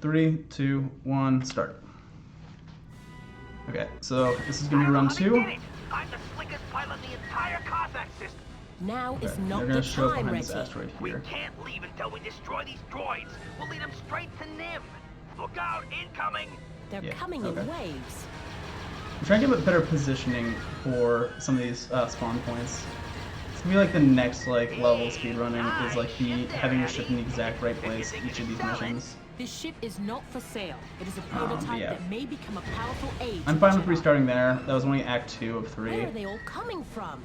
3, 2, 1, start. Okay, so this is gonna be run 2. I'm the slickest pilot in the entire Cossack system. Now is Okay, not they're gonna the show up time, behind this Reggie. asteroid We here. can't leave until we destroy these droids. We'll lead them straight to Nim. Look out, incoming! They're Yeah, coming okay. in waves. I'm trying to get a better positioning for some of these spawn points. It's gonna be like the next level speedrunning is like having your ship in the exact right place each of these missions. This ship is not for sale. It is a prototype yeah. that may become a powerful aid. I'm to fine the with Jedi. restarting there. That was only Act 2 of 3. Where are they all coming from?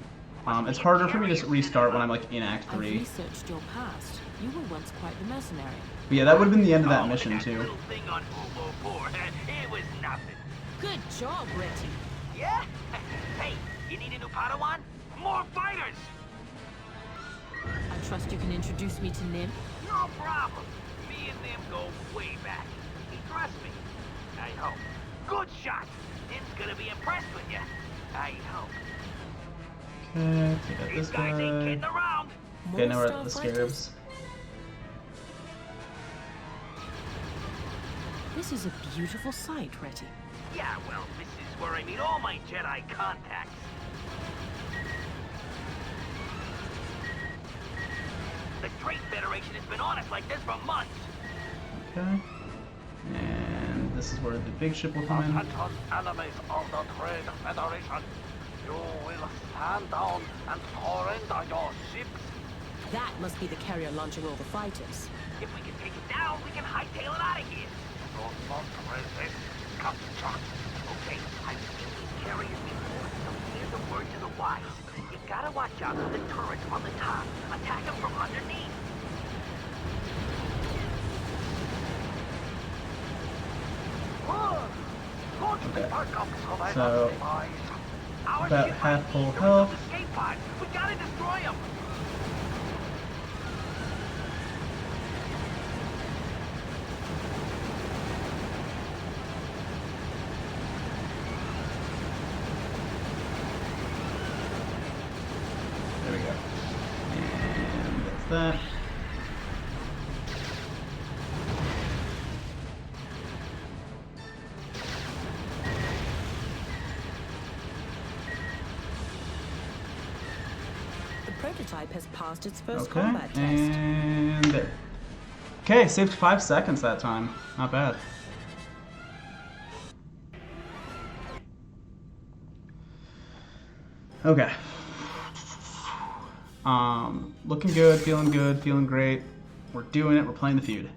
It's harder for me to restart when I'm like in Act I've 3. researched your past. You were once quite the mercenary. But yeah, that would have been the end of that mission too. Little thing on Uvo 4, it was nothing. Good job, Reggie. Yeah? Hey, you need a new Padawan? More fighters! I trust you can introduce me to Nim. No problem. Me and them go way back. He trusts me. I hope. Good shot. Nim's gonna be impressed with you. I hope. Okay, take out These this guys ain't guy. kidding around. Okay, now we're at the Starfighters? Scarabs. This is a beautiful sight, Reggie. Yeah, well, this is where I meet all my Jedi contacts. The Trade Federation has been on us like this for months. Okay. And this is where the big ship will come in. Attention, enemies of the Trade Federation. You will stand down and surrender your ships. That must be the carrier launching all the fighters. If we can take it down, we can hightail it out of here. Do not resist, capture. Okay, I've seen these carriers before, so here's a word to the wise. You gotta watch out for the turrets on the top. Attack them from underneath. Okay. So, Our about ship half might full need health. those escape pods. We gotta destroy them. There we go. And that's that. The prototype has passed its first Okay, combat test. and there. Okay, saved 5 seconds that time. Not bad. Okay. Looking good, feeling great. We're doing it, we're playing the feud.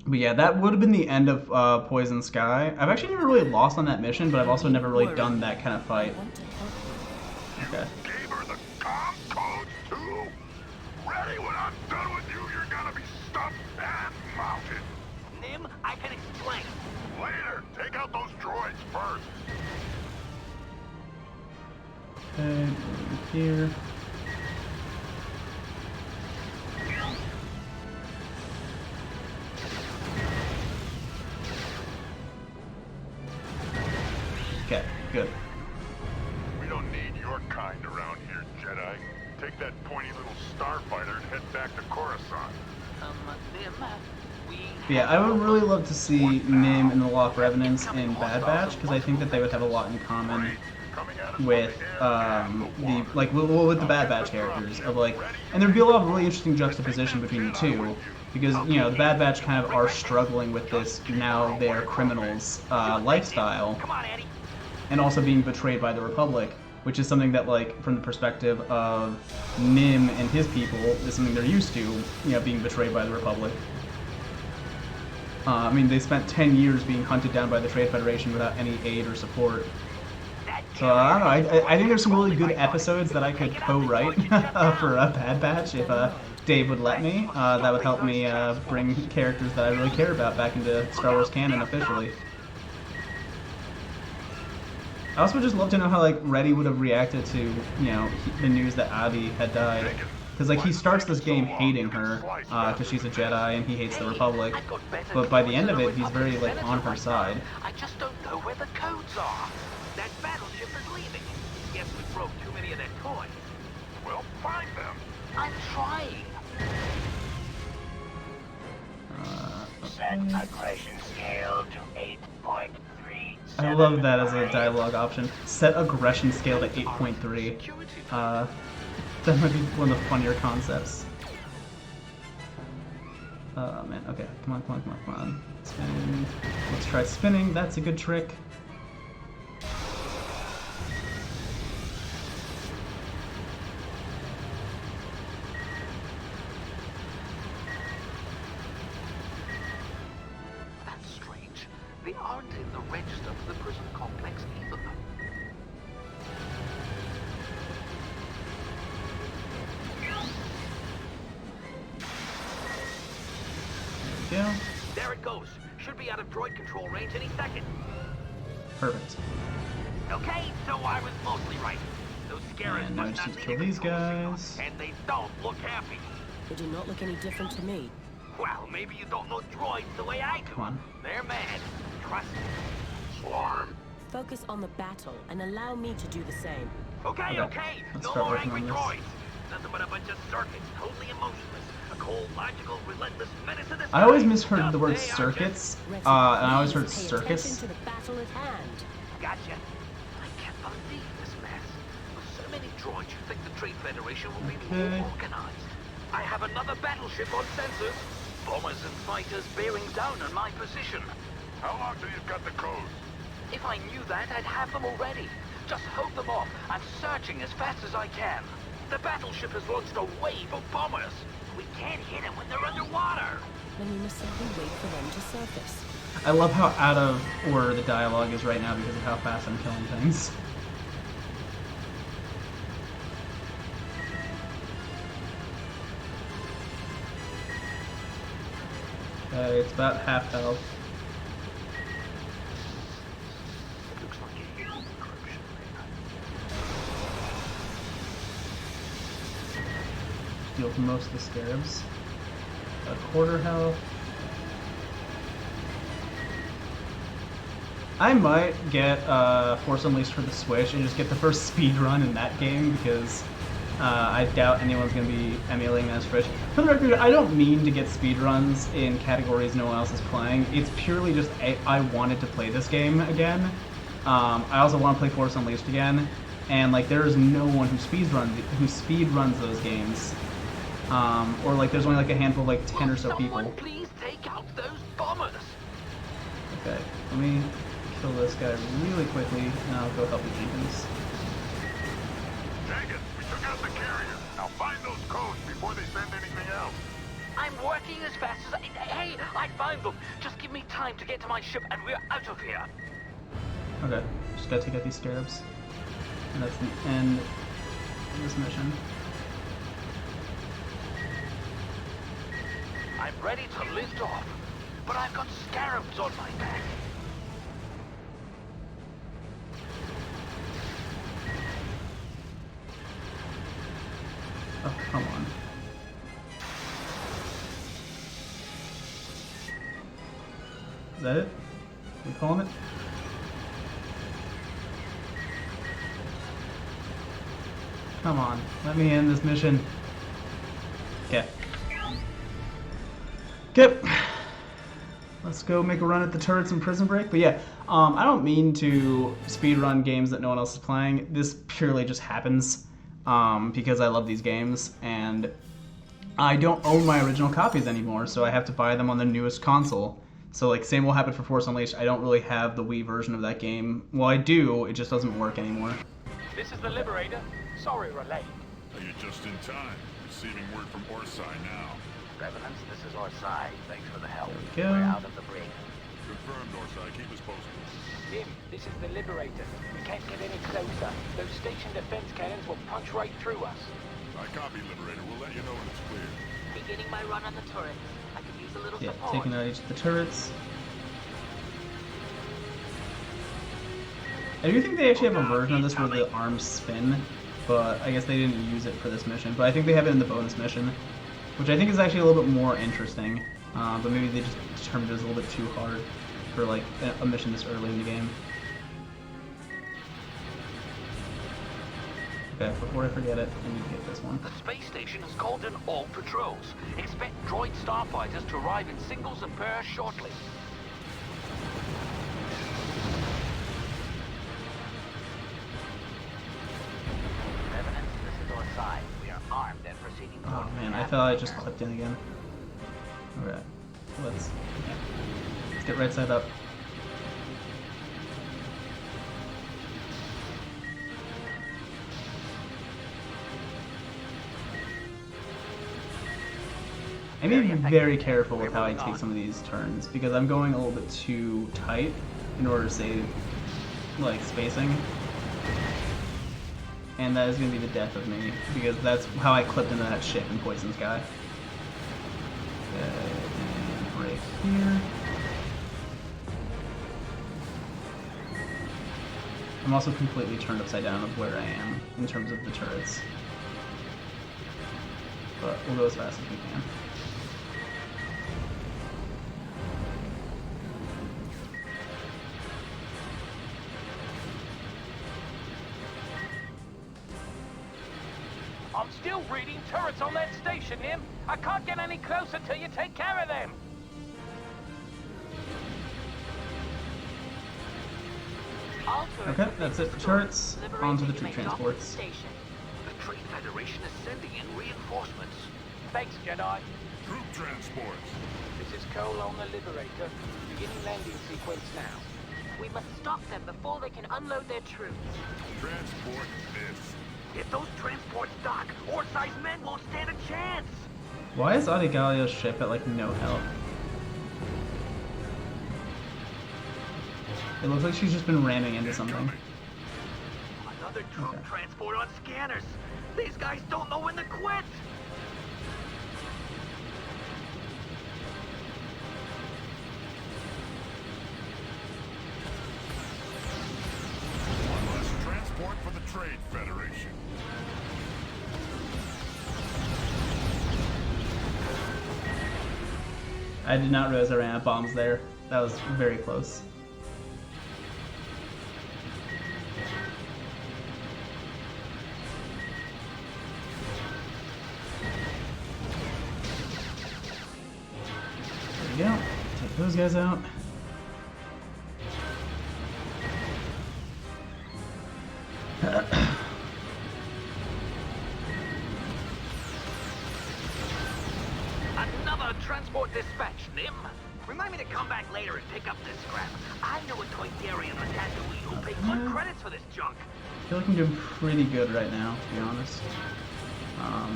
But yeah, that would have been the end of Poison Sky. I've actually never really lost on that mission, but I've also never really done that kind of fight. I want to help you. Okay. Gave her the comm codes too? Ready when I'm done with you, you're gonna be stuffed and mounted. Nim, I can explain. Later, take out those droids first. Okay, moving here. Okay, good. We don't need your kind around here, Jedi. Take that pointy little starfighter and head back to Coruscant. Nim, we... But yeah, I would really love to see Nim and the Law of Revenants in Bad Batch, because I think that they would have a lot in common with with the Bad Batch characters of and there'd be a lot of really interesting juxtaposition between the two, because the Bad Batch kind of are struggling with this now they're criminals lifestyle, Come on, Eddie. and also being betrayed by the Republic, which is something that from the perspective of Nim and his people is something they're used to, being betrayed by the Republic. I mean, they spent 10 years being hunted down by the Trade Federation without any aid or support. So I don't know. I think there's some really good episodes that I could co-write for a Bad Batch if Dave would let me. That would help me bring characters that I really care about back into Star Wars canon officially. I also would just love to know how Reddy would have reacted to the news that Adi had died. Because he starts this game hating her because she's a Jedi and he hates the Republic, but by the end of it he's very on her side. I just don't know where the codes are. That battleship is leaving. Guess we broke too many of their toys. Well, find them. I'm trying. Set aggression scale to 8.3. I love that as a dialogue option. Set aggression scale to 8.3. That might be one of the funnier concepts. Oh man, okay, come on, come on, come on, come on. Spin. Let's try spinning, that's a good trick. That's strange. They aren't in the register for the prison complex either. There we go. There it goes. Should be out of droid control range any second. Perfect. Okay, so I was mostly right. Those scarabs And now must just not need to read kill a these control signal, guys. and they don't look happy. They do not look any different to me. Well, maybe you don't know droids the way I do. Come on. They're mad. Trust me. Swarm. Focus on the battle and allow me to do the same. Okay. Let's No start more working angry on this. droids. Nothing but a bunch of circuits, totally emotionless. A cold, logical, relentless menace of the I always sky. misheard the word They are circuits, Reti, and I always heard please pay circus. attention to the battle at hand. Gotcha. I can't believe this mess. With so many droids, you think the Trade Federation will be Okay. more organized. I have another battleship on sensors. Bombers and fighters bearing down on my position. How long till you've got the codes? If I knew that, I'd have them already. Just hold them off. I'm searching as fast as I can. The battleship has launched a wave of bombers. We can't hit them when they're underwater. Then we must simply wait for them to surface. I love how out of order the dialogue is right now because of how fast I'm killing things. Okay, it's about half health. It looks like a human encryption thing. Deal with most of the scarabs. A quarter health. I might get Force Unleashed for the Switch and just get the first speed run in that game because I doubt anyone's going to be emulating that Switch. For the record, I don't mean to get speed runs in categories no one else is playing. It's purely just I wanted to play this game again. I also want to play Force Unleashed again, and like there is no one who speed runs those games. Or like there's only like a handful of like 10 or so people. Someone please take out those bombers. Okay, let me kill this guy really quickly, and I'll go help the Jenkins. Jenkins, we took out the carrier. Now find those codes before they send anything else. I'm working as fast as Hey, I found them. Just give me time to get to my ship and we're out of here. Okay, just gotta take out these scarabs. And that's the end of this mission. I'm ready to lift off, but I've got scarabs on my back. Oh, come on. Is that it? We calling it? Come on, let me end this mission. Okay. Okay. Let's go make a run at the turrets and Prison Break. But yeah, I don't mean to speedrun games that no one else is playing. This purely just happens because I love these games, and I don't own my original copies anymore, so I have to buy them on the newest console. So like, same will happen for Force Unleashed. I don't really have the Wii version of that game. Well, I do, it just doesn't work anymore. This is the Liberator. Sorry, we're late. You're just in time. Receiving word from Orsai now. Revenants, this is our side. Thanks for the help. There we go. We're out of the brig. Confirmed, Orsai. Keep us posted. Jim, this is the Liberator. We can't get any closer. Those station defense cannons will punch right through us. I copy, Liberator. We'll let you know when it's clear. Beginning my run on the turret. I could use a little Yeah, support. taking out each of the turrets. I do think they actually have a version of this where the arms spin, but I guess they didn't use it for this mission. But I think they have it in the bonus mission, which I think is actually a little bit more interesting. But maybe they just determined it was a little bit too hard for like a mission this early in the game. Okay, before I forget it, I need to get this one. The space station has called in all patrols. Expect droid starfighters to arrive in singles and pairs shortly. Revenant, this is our side. We are armed and proceeding. Oh man, I thought I just clipped in again. Alright, let's get right side up. I'm being very careful with how I take some of these turns because I'm going a little bit too tight in order to save, like, spacing. And that is going to be the death of me because that's how I clipped into that ship in Poison Sky. Okay, and break here. I'm also completely turned upside down of where I am in terms of the turrets. But we'll go as fast as we can. I'm still reading turrets on that station, Nim. I can't get any closer till you take care of them. Okay, that's it for turrets. On to the troop transports. The Trade Federation is sending in reinforcements. Thanks, Jedi. Troop transports. This is Cole on the Liberator. Beginning landing sequence now. We must stop them before they can unload their troops. Transport this. If those transports dock, Ore-sized men won't stand a chance. Why is Adigalio's ship at like no health? It looks like she's just been ramming into something. Another troop Okay. transport on scanners. These guys don't know when to quit. One less transport for the Trade Federation. I did not realize I ran out of bombs there. That was very close. There we go. Take those guys out. Another transport dispatch, Nim. Remind me to come back later and pick up this scrap. I know a Toydarian on Tatooine who'll pay good credits for this junk. I feel like I'm doing pretty good right now, to be honest.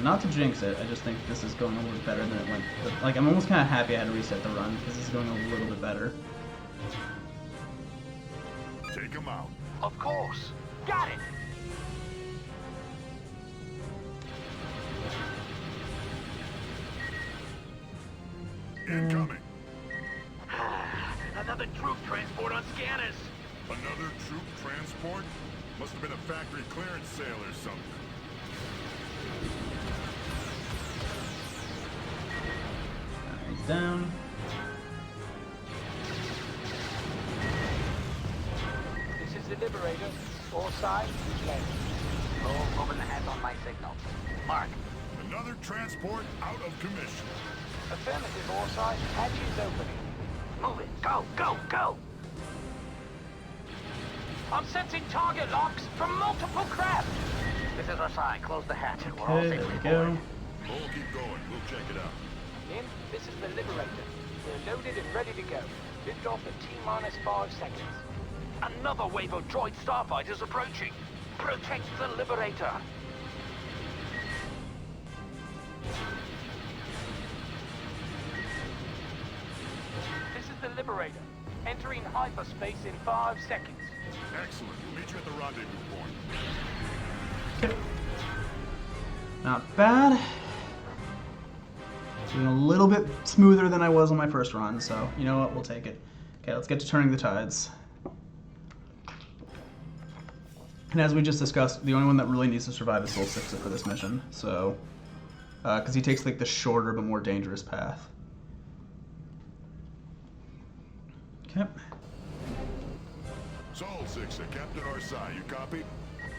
Not to jinx it, I just think this is going a little bit better than it went. But, like, I'm almost kind of happy I had to reset the run because this is going a little bit better. Take them out. Of course. Got it. Incoming. Another troop transport on scanners. Another troop transport? Must have been a factory clearance sale or something. He's down. This is the Liberator. All sides, left. Oh, moving ahead on my signal. Mark. Another transport out of commission. Affirmative, all sides. Hatches opening. Move it. Go, go, go. I'm sensing target locks from multiple craft. This is our side. Close the hatch. We're all Okay, there safely we go. aboard. We'll keep going. We'll check it out. Nim, this is the Liberator. We're loaded and ready to go. Lift off in T-minus 5 seconds. Another wave of droid starfighters approaching. Protect the Liberator. This is the Liberator. Entering hyperspace in 5 seconds. Excellent. We'll meet you at the rendezvous point. Okay. Not bad. Doing a little bit smoother than I was on my first run, so you know what, we'll take it. Okay, let's get to turning the tides. And as we just discussed, the only one that really needs to survive is Soul Sixer for this mission, so... because he takes like the shorter but more dangerous path. Okay. Soul Sixer, Captain Orsai, you copy?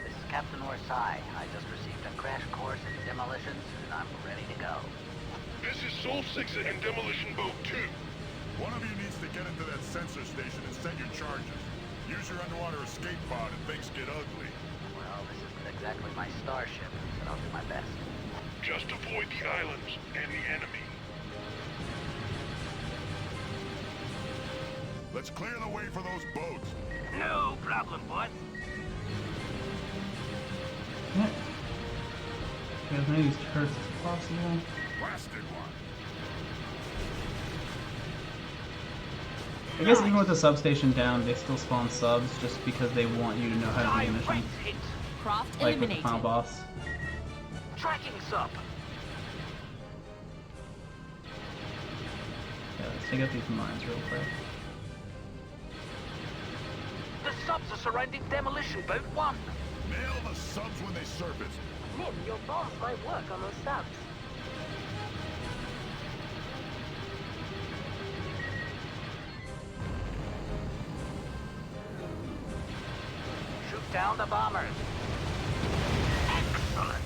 This is Captain Orsai. I just received a crash course in demolitions, and I'm ready to go. This is Sol 6 and Demolition Boat 2. One of you needs to get into that sensor station and set your charges. Use your underwater escape pod if things get ugly. Well, this isn't exactly my starship, but I'll do my best. Just avoid the islands and the enemy. Let's clear the way for those boats. No problem, boss. Yeah. Get as many of these turrets as possible. Blasted one. I guess even with the substation down, they still spawn subs just because they want you to know how to do the mission. Hit. Craft Like with the eliminated. final boss. Tracking sub. Yeah, let's take out these mines real quick. The subs are surrounding Demolition Boat 1. Nail the subs when they surface. Nim, your boss might work on those subs. Shoot down the bombers. Excellent.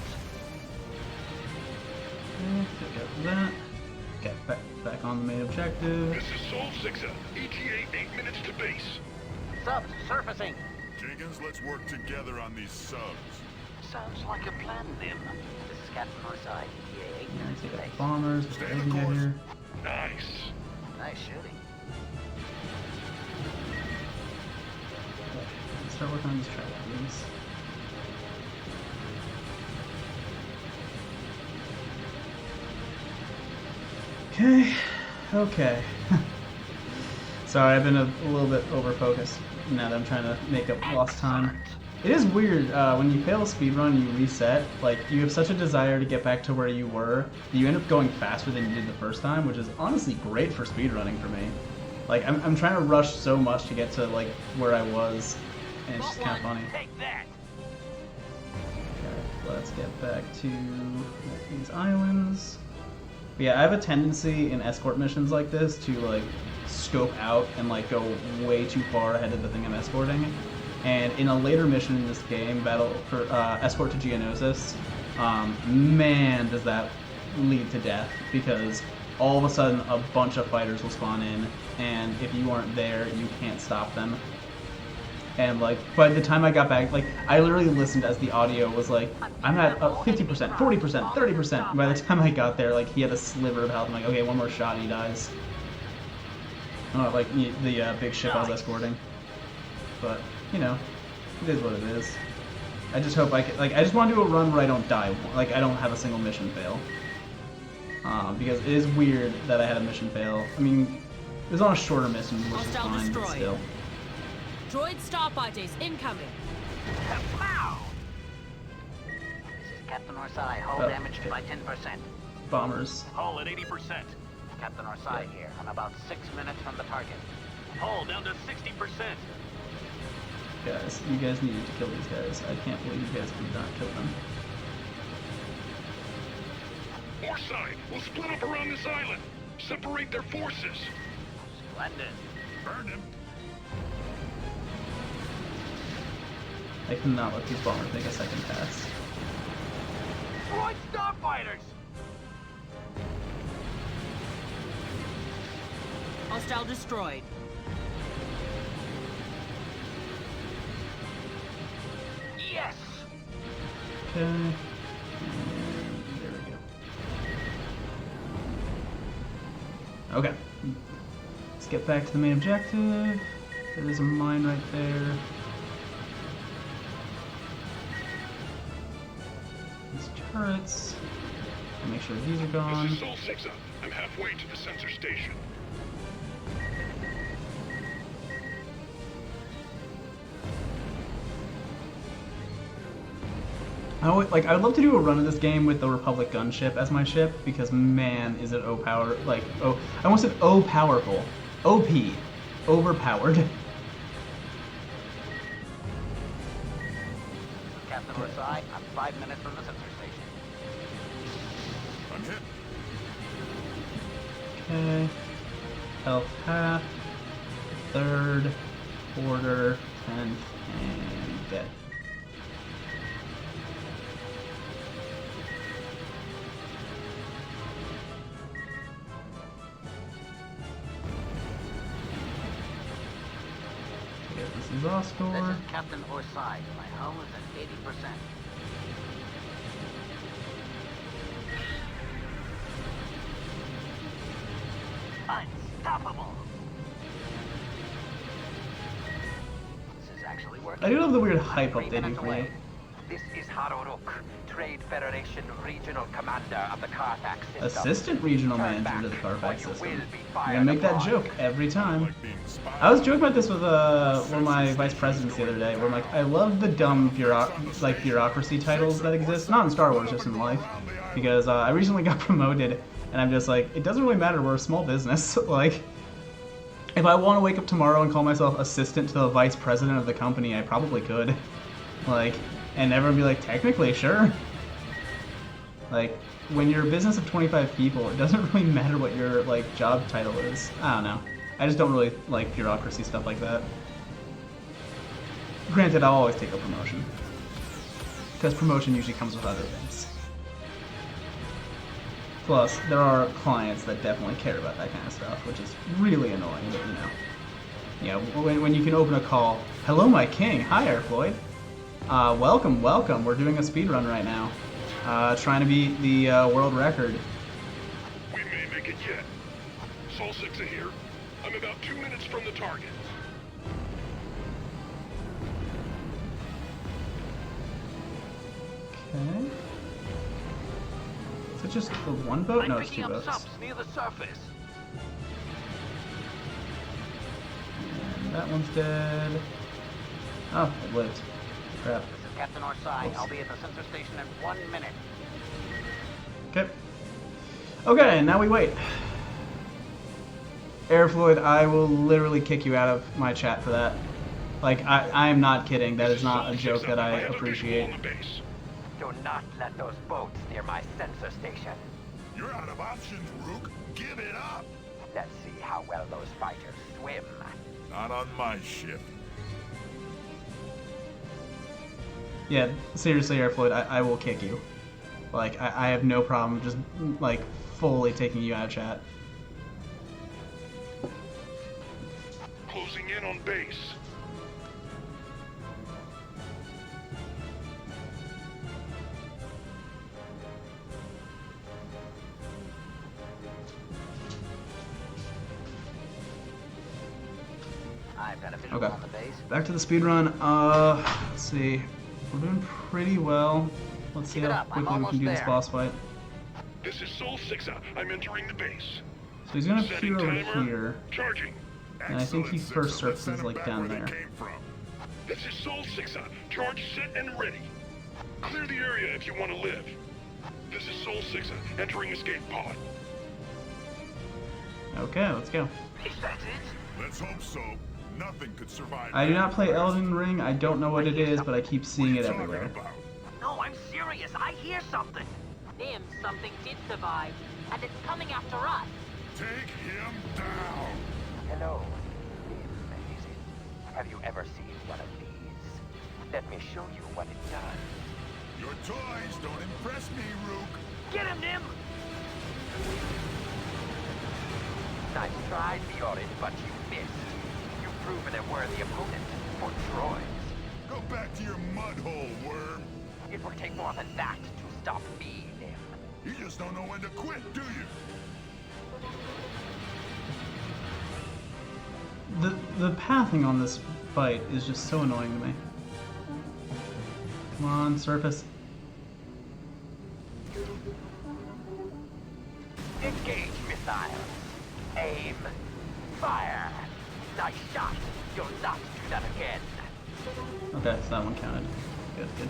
Okay, take out that. Okay, back on the main objective. This is Sol 6. ETA 8 minutes to base. Subs surfacing. Jenkins, let's work together on these subs. Sounds like a plan, Nim. This is Captain Orsai. ETA 8 Yeah, minutes take to out base. the bombers. Stay Stay the in course. here. Nice. Nice shooting. Okay, let's start working on these track teams. Okay, okay. Sorry, I've been a little bit over focused now that I'm trying to make up lost time. It is weird, when you fail a speedrun, you reset, like, you have such a desire to get back to where you were, that you end up going faster than you did the first time, which is honestly great for speedrunning for me. Like, I'm trying to rush so much to get to, like, where I was, and it's just kind of funny. Take that. Okay, let's get back to these islands. But yeah, I have a tendency in escort missions like this to, like, scope out and, like, go way too far ahead of the thing I'm escorting. And in a later mission in this game, Battle for Escort to Geonosis, man, does that lead to death, because all of a sudden a bunch of fighters will spawn in, and if you aren't there, you can't stop them. And like, by the time I got back, like, I literally listened as the audio was like, I'm at 50%, 40%, 30%. And by the time I got there, like, he had a sliver of health. I'm like, okay, one more shot and he dies. Oh, like the big ship I was escorting. But, you know, it is what it is. I just hope I can, like, I just want to do a run where I don't die, like, I don't have a single mission fail. Because it is weird that I had a mission fail. I mean, it was on a shorter mission, which is Hostile fine, but destroyed. still. Droid Starfighters incoming. Wow. This is Captain Orsai. Hull Oh, damaged okay. by 10%. Bombers. Hull at 80%. Captain Orsai here. I'm about 6 minutes from the target. Hull down to 60%. Guys, you guys needed to kill these guys. I can't believe you guys did not kill them. Orsai, we'll split up around this island. Separate their forces. Splendid. Burn him. I cannot let these bombers make a second pass. Droid Starfighters! Hostile destroyed. Yes! Okay. And there we go. Okay. Let's get back to the main objective. There's a mine right there. These turrets. I'll make sure these are This gone. is Sol 6. I'm halfway to the sensor station. I would love to do a run of this game with the Republic gunship as my ship, because man, is it I almost said powerful. OP. Overpowered. Captain Orsai, I'm 5 minutes from the sensor station. I'm hit. Okay. Health half. Third. Quarter. 10th. And dead. Exhaust This door. is Captain Orside. My hull is at 80%. Unstoppable! This is actually working. I do love the weird hype 3 up they do minutes for you. away. This is Haroruk, Trade Federation Regional Commander of the Carfax system. Assistant regional Turn manager to the back, or Carfax you system. will be You're fired gonna make that upon. joke every time. Like being spied I was on. joking about this with one of my vice presidents the other day, where I'm like, I love the dumb bureaucracy titles that exist, not in Star Wars, just in life, because I recently got promoted, and I'm just like, it doesn't really matter, we're a small business. Like, if I want to wake up tomorrow and call myself assistant to the vice president of the company, I probably could. Like, and everyone be like, technically, sure. Like, when you're a business of 25 people, it doesn't really matter what your, like, job title is. I don't know. I just don't really like bureaucracy stuff like that. Granted, I'll always take a promotion. Because promotion usually comes with other things. Plus, there are clients that definitely care about that kind of stuff, which is really annoying, but you know. Yeah, when you can open a call, hello my king, hi Airfloyd. Welcome, welcome, we're doing a speedrun right now. Trying to beat the world record. We may make it yet. Sol 6 here. I'm about 2 minutes from the target. Okay. Is it just the one boat? No, I'm it's picking two up boats. subs near the surface. And that one's dead. Oh, it lived. Crap. This is Captain Orside. Oops. I'll be at the sensor station in 1 minute. Okay. Okay, now we wait. Airfloyd, I will literally kick you out of my chat for that. Like, I am not kidding. That is not a joke that I appreciate. Do not let those boats near my sensor station. You're out of options, Rook. Give it up. Let's see how well those fighters swim. Not on my ship. Yeah, seriously, Airfloyd, I will kick you. Like, I have no problem just, like, fully taking you out of chat. Closing in on base. I've got a visual Okay. on the base. Back to the speedrun. Let's see. We're doing pretty well. Let's see Keep it how up, I'm quickly we can almost do this there. boss fight. This is Sol 6. I'm entering the base. So he's gonna Setting appear over timer. here, Charging. and I think he Excellent, first Sixer. Let's surfaces send 'em like back down where they there. came from. This is Sol 6. Charge set and ready. Clear the area if you want to live. This is Sol 6. Entering escape pod. Okay, let's go. Is that it? Let's hope so. Nothing could survive. I do that not play blast. Elden Ring. I don't know what it is, but I keep seeing What it are you talking everywhere. about? No, I'm serious. I hear something. Damn, something did survive, and it's coming after us. Take him down. Hello. Amazing. Have you ever seen one of these? Let me show you what it does. Your toys don't impress me, Rook. Get him, Nim! Nice try, Theorin, but you missed. You've proven a worthy opponent for droids. Go back to your mud hole, worm. It will take more than that to stop me, Nim. You just don't know when to quit, do you? The pathing on this fight is just so annoying to me. Come on, surface. Engage missiles. Aim. Fire. Nice shot. You'll not do that again. Okay, so that one counted. Good, good.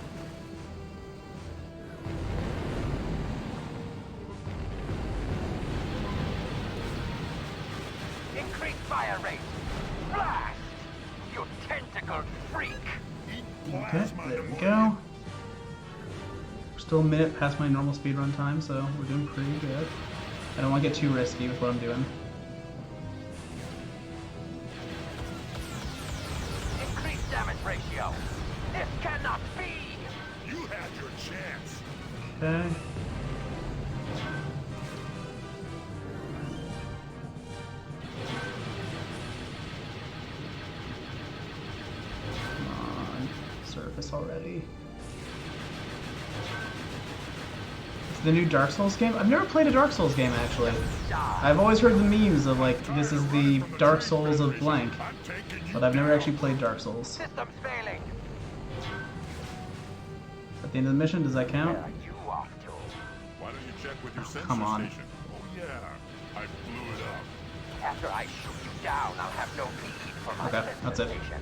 Increase fire rate. Blast! You tentacled freak. Eat Okay, plasma there we pneumonia. go. We're still a minute past my normal speedrun time, so we're doing pretty good. I don't want to get too risky with what I'm doing. Increase damage ratio. This cannot be. You had your chance. Okay. The new Dark Souls game? I've never played a Dark Souls game, actually. I've always heard the memes of, like, this is the Dark Souls of blank. But I've never actually played Dark Souls. System's failing. At the end of the mission, does that count? Where are you off to? Why don't you check with your sensor come on. station? Oh yeah, I blew it up. After I shoot you down, I'll have no need for my Okay, that's it. sensation.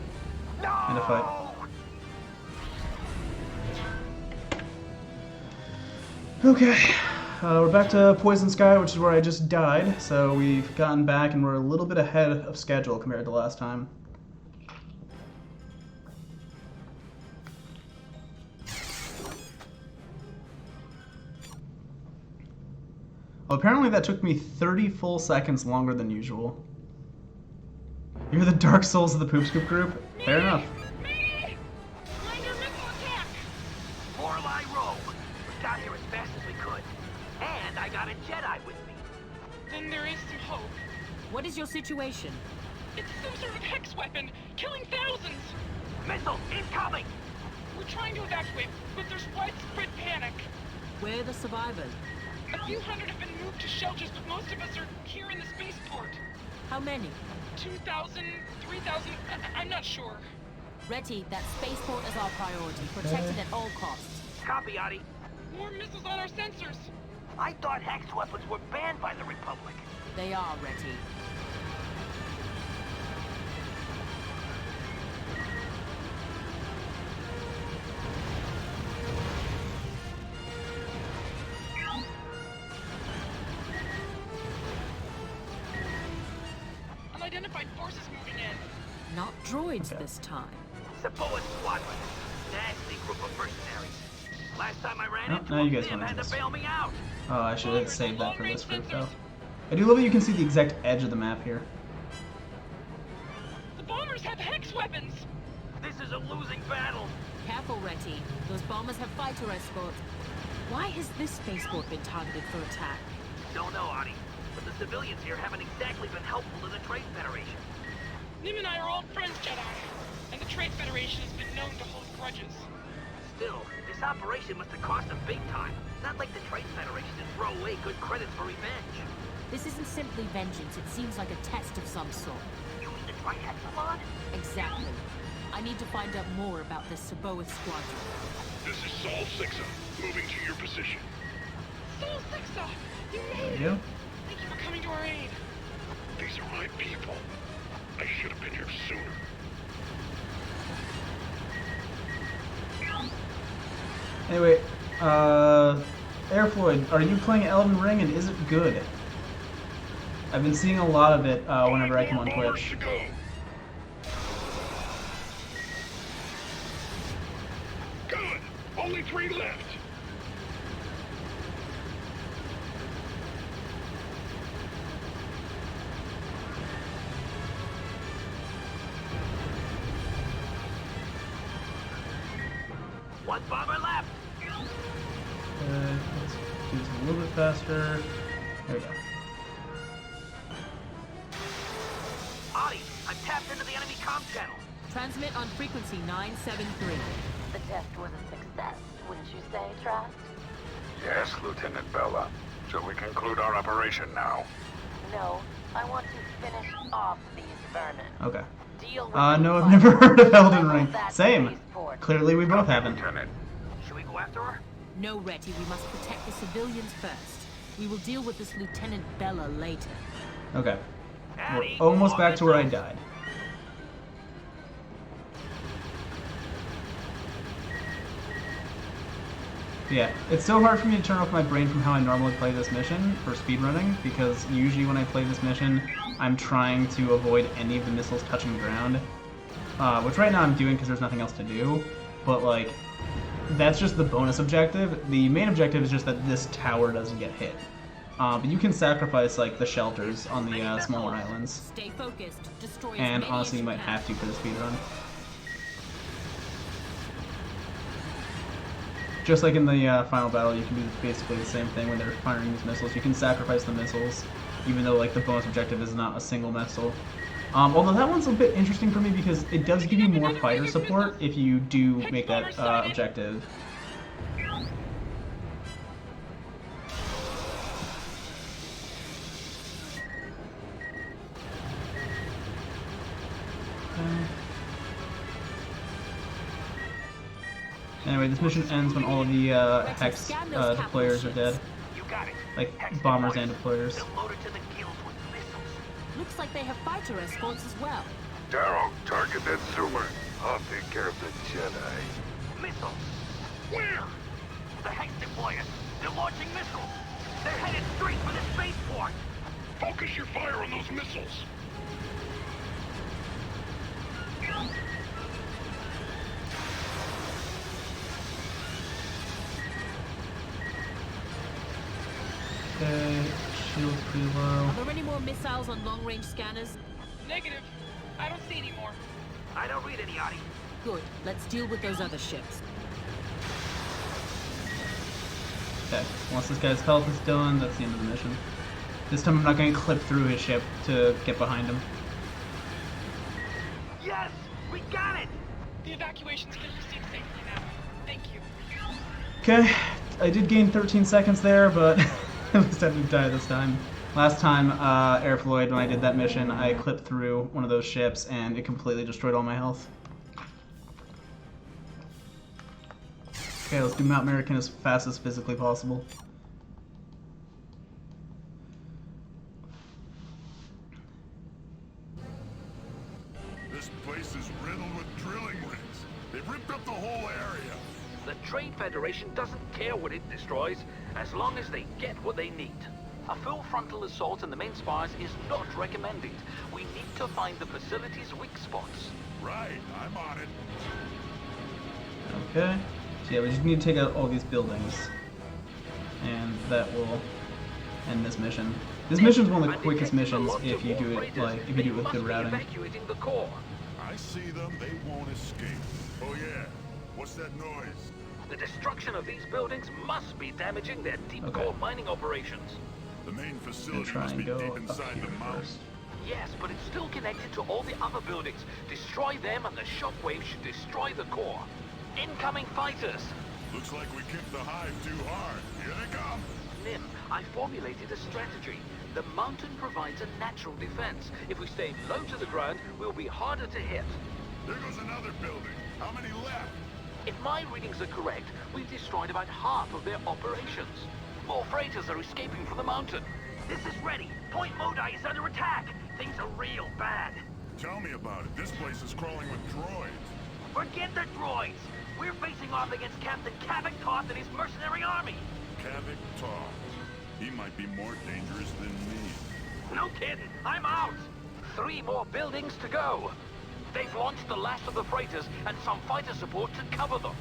End of fight. Okay, we're back to Poison Sky, which is where I just died, so we've gotten back and we're a little bit ahead of schedule compared to last time. Well, apparently that took me 30 full seconds longer than usual. You're the Dark Souls of the Poop Scoop group? Fair enough. Got here as fast as we could. And I got a Jedi with me. Then there is some hope. What is your situation? It's some sort of hex weapon, killing thousands. Missile incoming! We're trying to evacuate, but there's widespread panic. Where are the survivors? A few hundred have been moved to shelters, but most of us are here in the spaceport. How many? 2,000, 3,000, I'm not sure. Retty, that spaceport is our priority. Protect it at all costs. Copy, Adi. More missiles on our sensors. I thought hex weapons were banned by the Republic. They are, Retty. Unidentified forces moving in. Not droids this time. Support squadron. Nasty group of mercenaries. Last time I ran into now you them, guys Dim want had to this. bail me out. Oh, I should have saved that for this group, though. I do love that you can see the exact edge of the map here. The bombers have hex weapons. This is a losing battle. Careful, Retty. Those bombers have fighter escorts. Why has this spaceport been targeted for attack? Don't know, Adi. But the civilians here haven't exactly been helpful to the Trade Federation. Nim and I are old friends, Jedi. And the Trade Federation has been known to hold grudges. Still, this operation must have cost them big time. Not like the Trade Federation to throw away good credits for revenge. This isn't simply vengeance. It seems like a test of some sort. You mean the Trihexamon? Exactly. I need to find out more about this Saboa squadron. This is Sol 6, moving to your position. Sol 6, you There made you it. go. Thank you for coming to our aid. These are my people. I should have been here sooner. Anyway, Air Floyd, are you playing Elden Ring and is it good? I've been seeing a lot of it whenever I come on Bombers Twitch. to go. Good. Only 3 left. One bomber left. Let's do this a little bit faster. There we go. Adi, I'm tapped into the enemy comm channel. Transmit on frequency 973. The test was a success, wouldn't you say, Trask? Yes, Lieutenant Bella. Shall we conclude our operation now? No, I want to finish off these vermin. Okay. Deal with No, the I've never heard of Elden level Ring. that Same. spaceport. Clearly we both haven't. Lieutenant. Should we go after her? No, Retty, we must protect the civilians first. We will deal with this Lieutenant Bella later. Okay. We're Adi, almost more back to where I missiles. died. Yeah, it's so hard for me to turn off my brain from how I normally play this mission for speedrunning, because usually when I play this mission, I'm trying to avoid any of the missiles touching ground. Which right now I'm doing because there's nothing else to do, but like, that's just the bonus objective. The main objective is just that this tower doesn't get hit. But you can sacrifice like the shelters on the smaller islands, Stay focused. Destroy as and many honestly as you might can. have to for the speedrun. Just like in the final battle, you can do basically the same thing when they're firing these missiles. You can sacrifice the missiles, even though like the bonus objective is not a single missile. Although that one's a bit interesting for me because it does give you more fighter support if you do make that objective. Anyway, this mission ends when all of the Hex scan those capital deployers are ships. dead. You got it. Like, Hex bombers deployers. and deployers. They're loaded to the gills with missiles. Looks like they have fighter escorts as well. Darrow, target that zoomer. I'll take care of the Jedi. Missiles. Where? The Hex deployers. They're launching missiles. They're headed straight for the spaceport. Focus your fire on those missiles. Okay, shield's pretty low. Are there any more missiles on long-range scanners? Negative. I don't see any more. I don't read any, Adi. Good. Let's deal with those other ships. Okay, once this guy's health is done, that's the end of the mission. This time I'm not going to clip through his ship to get behind him. Yes! We got it! The evacuations can proceed safely now. Thank you. Okay, I did gain 13 seconds there, but at least I didn't die this time. Last time, Air Floyd, when I did that mission, I clipped through one of those ships and it completely destroyed all my health. Okay, let's do Mount American as fast as physically possible. This place is riddled with drilling rigs. They've ripped up the whole area. The Trade Federation doesn't care what it destroys, as long as they get what they need. A full frontal assault in the main spires is not recommended. We need to find the facility's weak spots. Right, I'm on it. Okay. So yeah, we just need to take out all these buildings. And that will end this mission. This mission is one of the quickest missions if you do it with good routing. Evacuating the core. I see them, they won't escape. Oh yeah, what's that noise? The destruction of these buildings must be damaging their deep Okay. core mining operations. The main I'm gonna facility try must and be go deep up inside here the mountain. first. Yes, but it's still connected to all the other buildings. Destroy them and the shockwave should destroy the core. Incoming fighters! Looks like we kicked the hive too hard. Here they come. Nim, I formulated a strategy. The mountain provides a natural defense. If we stay low to the ground, we'll be harder to hit. There goes another building. How many left? If my readings are correct, we've destroyed about half of their operations. More freighters are escaping from the mountain. This is ready. Point Modi is under attack. Things are real bad. Tell me about it. This place is crawling with droids. Forget the droids. We're facing off against Captain Kavik Toth and his mercenary army. Kavik Toth. He might be more dangerous than me. No kidding. I'm out. 3 more buildings to go. They've launched the last of the freighters and some fighter support to cover them.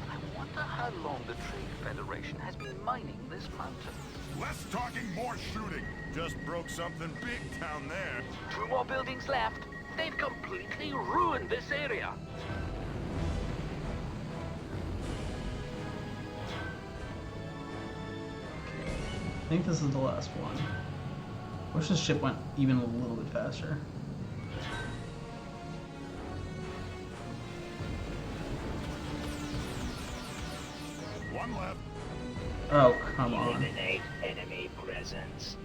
I wonder how long the Trade Federation has been mining this mountain. Less talking, more shooting. Just broke something big down there. 2 more buildings left. They've completely ruined this area. I think this is the last one. Wish this ship went even a little bit faster. One left. Oh, come on. Eliminate enemy presence.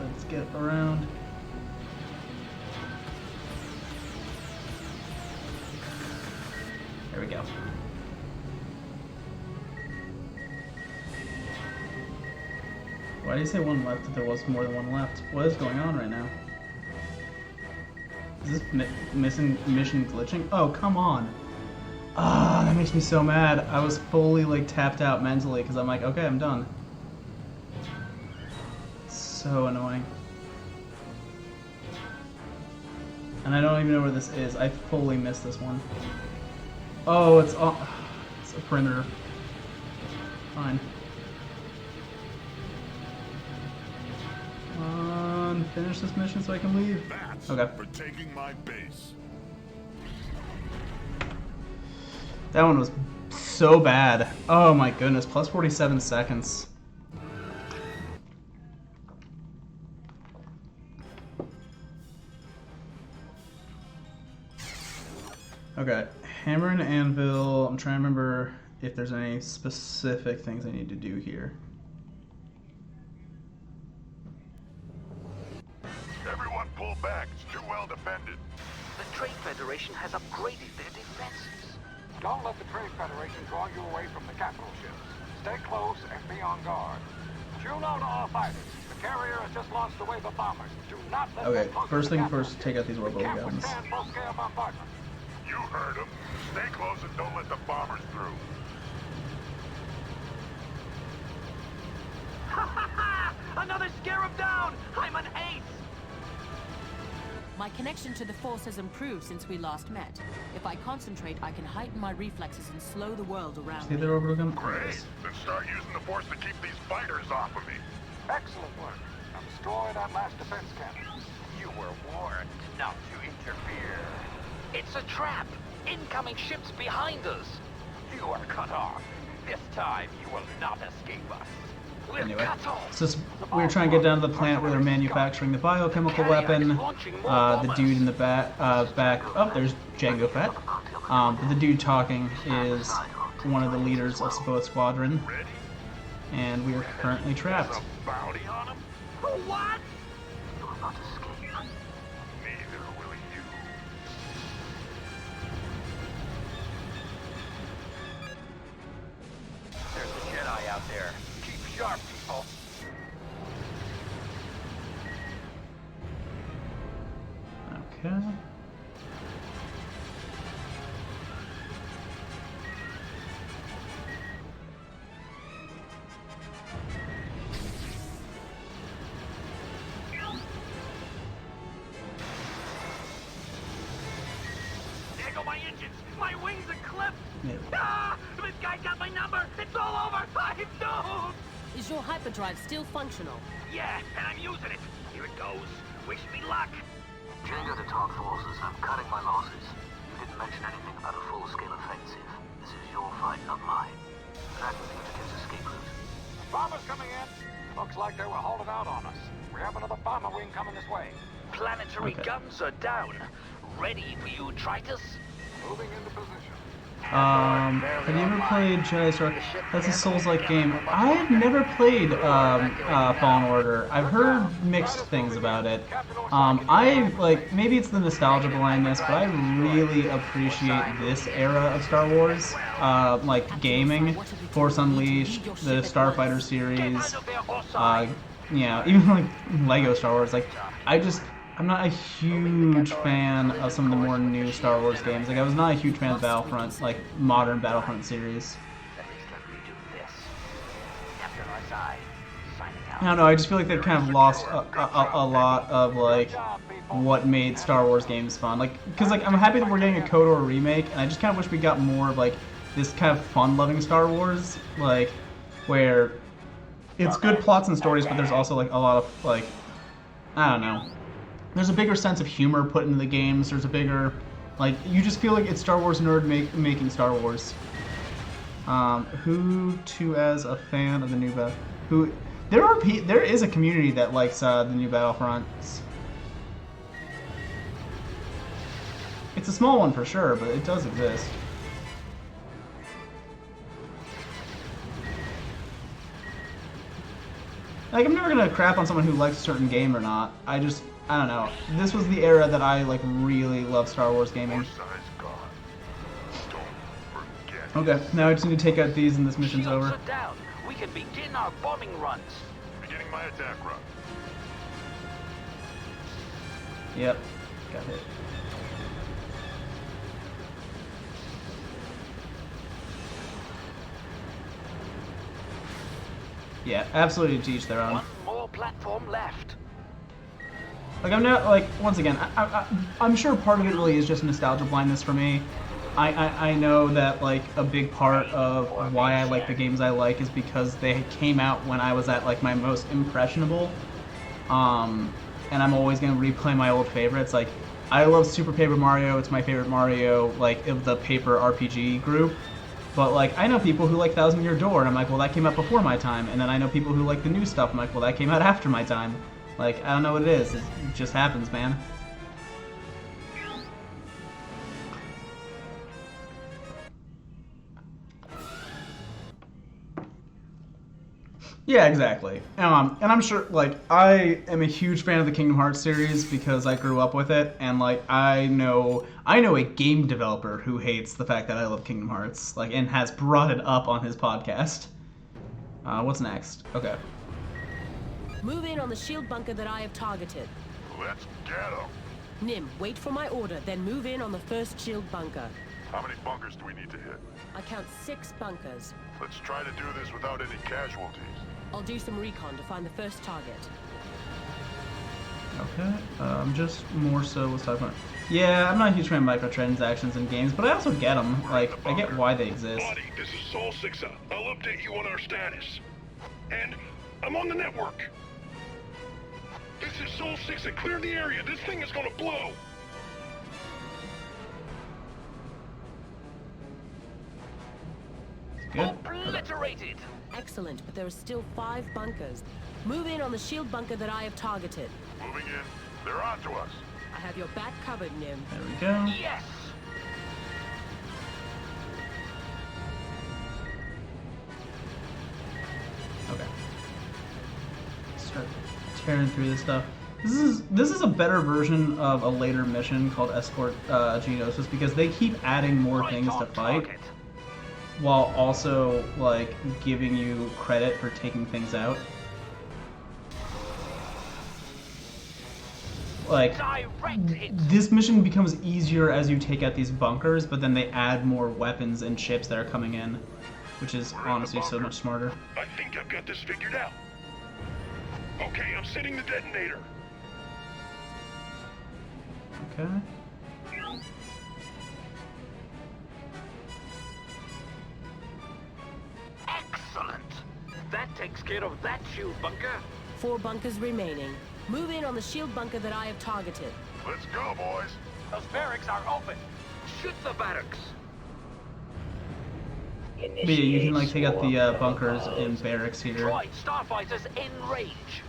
Let's get around. There we go. Why do you say one left if there was more than one left? What is going on right now? Is this mission glitching? Oh, come on. Ah, that makes me so mad. I was fully like tapped out mentally because I'm like, okay, I'm done. So annoying. And I don't even know where this is. I fully missed this one. Oh, it's a perimeter. Fine. Come on, finish this mission so I can leave. That's Okay. for taking my base. That one was so bad. Oh my goodness, plus 47 seconds. Okay, hammer and anvil. I'm trying to remember if there's any specific things I need to do here. Everyone pull back. It's too well defended. The Trade Federation has upgraded their defenses. Don't let the Trade Federation draw you away from the capital ships. Stay close and be on guard. You know to all fighters, the carrier has just launched a wave of bombers. Do not let Okay, them close first to the thing capital first, take out these orbital Can't guns. withstand full-scale bombardment. You heard him. Stay close and don't let the bombers through. Ha ha ha! Another scarab down! I'm an ace! My connection to the Force has improved since we last met. If I concentrate, I can heighten my reflexes and slow the world around See me. their orbital gun? Great. Then start using the force to keep these fighters off of me. Excellent work. Now destroy that last defense cannon. You were warned not to interfere. It's a trap! Incoming ships behind us! You are cut off. This time, you will not escape us. We're Anyway, cut off! it's just we're trying to get down to the plant where they're manufacturing the biochemical weapon. The dude in the back, oh, there's Jango Fett. But the dude talking is one of the leaders of Sabot Squadron, and we are currently trapped. There's a bounty on him? What? You will not escape. Neither will you. There's a Jedi out there. Keep sharp, people. Okay. There go my engines! My wings are clipped! Yeah. Ah! This guy got my number! It's all over! I'm doomed! Is your hyperdrive still functional? Yeah, and I'm using it. Here it goes. Wish me luck. Jango to TOG forces, I'm cutting my losses. You didn't mention anything about a full-scale offensive. This is your fight, not mine. That fugitive's escape route. Bombers coming in. Looks like they were holding out on us. We have another bomber wing coming this way. Planetary Okay. guns are down. Ready for you, Tritus? Moving into position. Have you ever played Jedi Starfighter? That's a Souls-like game. I've never played Fallen Order. I've heard mixed things about it. I like maybe it's the nostalgia blindness, but I really appreciate this era of Star Wars, like gaming, Force Unleashed, the Starfighter series. Yeah, even like Lego Star Wars. Like I'm not a huge fan of some of the more new Star Wars games. Like, I was not a huge fan of Battlefront, like, modern Battlefront series. At least let me do this. Captain Azai, signing out. I don't know, I just feel like they've kind of lost a lot of, like, what made Star Wars games fun. Like, because, like, I'm happy that we're getting a KOTOR remake, and I just kind of wish we got more of, like, this kind of fun-loving Star Wars, like, where it's good plots and stories, but there's also, like, a lot of, like, I don't know. There's a bigger sense of humor put into the games. There's a bigger, like, you just feel like it's Star Wars nerd making Star Wars. Who to as a fan of the new there is a community that likes the new Battlefronts. It's a small one for sure, but it does exist. Like, I'm never gonna crap on someone who likes a certain game or not. I don't know. This was the era that I, like, really love Star Wars gaming. Force size gone. Don't forget. Okay, now I just need to take out these and this mission's Shields over. are down. We can begin our bombing runs. Beginning my attack run. Yep, got hit. Yeah, absolutely to each their own. One more platform left. Like, I'm not, like, once again, I'm sure part of it really is just nostalgia blindness for me. I know that, like, a big part of why I like the games I like is because they came out when I was at, like, my most impressionable. And I'm always going to replay my old favorites. Like, I love Super Paper Mario. It's my favorite Mario, like, of the paper RPG group. But, like, I know people who like Thousand Year Door, and I'm like, well, that came out before my time. And then I know people who like the new stuff. I'm like, well, that came out after my time. Like, I don't know what it is. It just happens, man. Yeah, exactly. And I'm sure, like, I am a huge fan of the Kingdom Hearts series because I grew up with it, and like, I know a game developer who hates the fact that I love Kingdom Hearts, like, and has brought it up on his podcast. What's next? Okay. Move in on the shield bunker that I have targeted. Let's get them. Nim, wait for my order, then move in on the first shield bunker. How many bunkers do we need to hit? I count 6 bunkers. Let's try to do this without any casualties. I'll do some recon to find the first target. Okay. Just more so, let's talk about. Yeah, I'm not a huge fan of microtransactions in games, but I also get them. Like, I get why they exist. Buddy, this is Sol 6. I'll update you on our status. And I'm on the network. This is Sol 6. Clear the area. This thing is gonna blow. Good. Obliterated! Excellent, but there are still 5 bunkers. Move in on the shield bunker that I have targeted. Moving in. They're on to us. I have your back covered, Nim. There we go. Yes! Okay. Start tearing through this stuff. This is a better version of a later mission called Escort Geonosis because they keep adding more things to fight, while also like giving you credit for taking things out. Like, this mission becomes easier as you take out these bunkers, but then they add more weapons and chips that are coming in, which is honestly so much smarter. I think I've got this figured out. Okay, I'm setting the detonator. Okay. Excellent! That takes care of that shield bunker. 4 bunkers remaining. Move in on the shield bunker that I have targeted. Let's go, boys. Those barracks are open. Shoot the barracks. But yeah, you can like take out the bunkers in barracks here. Droid Starfighters in range.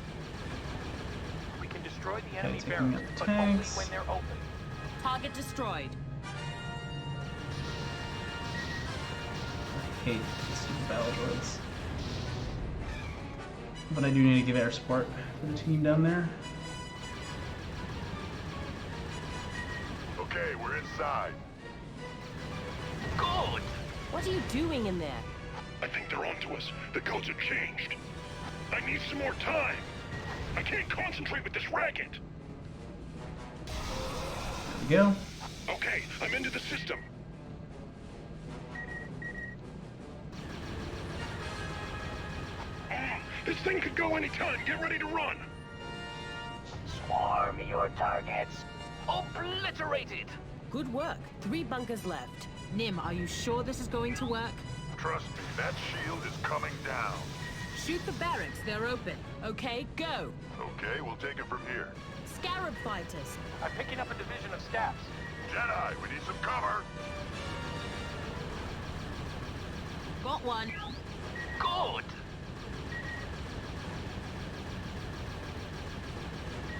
We can destroy the enemy taking out barracks, the but only tanks. when they're open. Target destroyed. I hate stupid battle droids. But I do need to give air support for the team down there. Okay, we're inside. Good! What are you doing in there? I think they're onto us. The codes have changed. I need some more time. I can't concentrate with this racket. There we go. Okay, I'm into the system. This thing could go anytime. Get ready to run. Swarm your targets. Obliterated! Good work. 3 bunkers left. Nim, are you sure this is going to work? Trust me, that shield is coming down. Shoot the barracks, they're open. Okay, go. Okay, we'll take it from here. Scarab fighters. I'm picking up a division of staffs. Jedi, we need some cover. Got one. Good!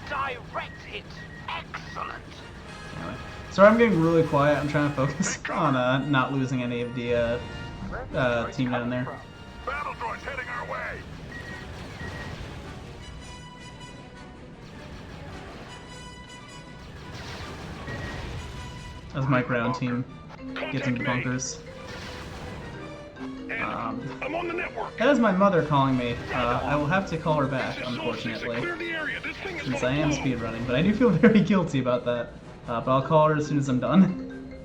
Direct hit! Excellent! Anyway. Sorry, I'm getting really quiet. I'm trying to focus on not losing any of the team down there. Battle droids heading our way. As my ground team gets into Contact bunkers. And I'm on the network. That is my mother calling me. I will have to call her back, This is Sol 6. unfortunately, Clear the area. This thing is since gonna I am blow. speedrunning, but I do feel very guilty about that. But I'll call her as soon as I'm done.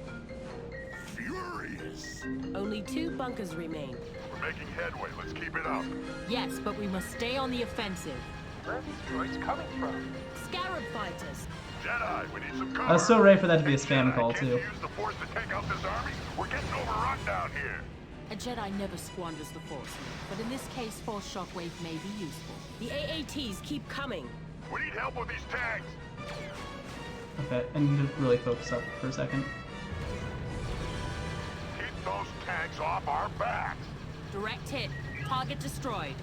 Furious. Only 2 bunkers remain. We're making headway. Let's keep it up. Yes, but we must stay on the offensive. Where are these droids coming from? Scarab fighters. Jedi, we need some cover. I was so ready for that to be a Hey, spam Jedi, call, can't too. you use the Force to take out this army? We're getting overrun down here. A Jedi never squanders the Force, but in this case, Force Shockwave may be useful. The AATs keep coming. We need help with these tanks. Okay, I need to really focus up for a second. Keep those tanks off our backs. Direct hit. Target destroyed.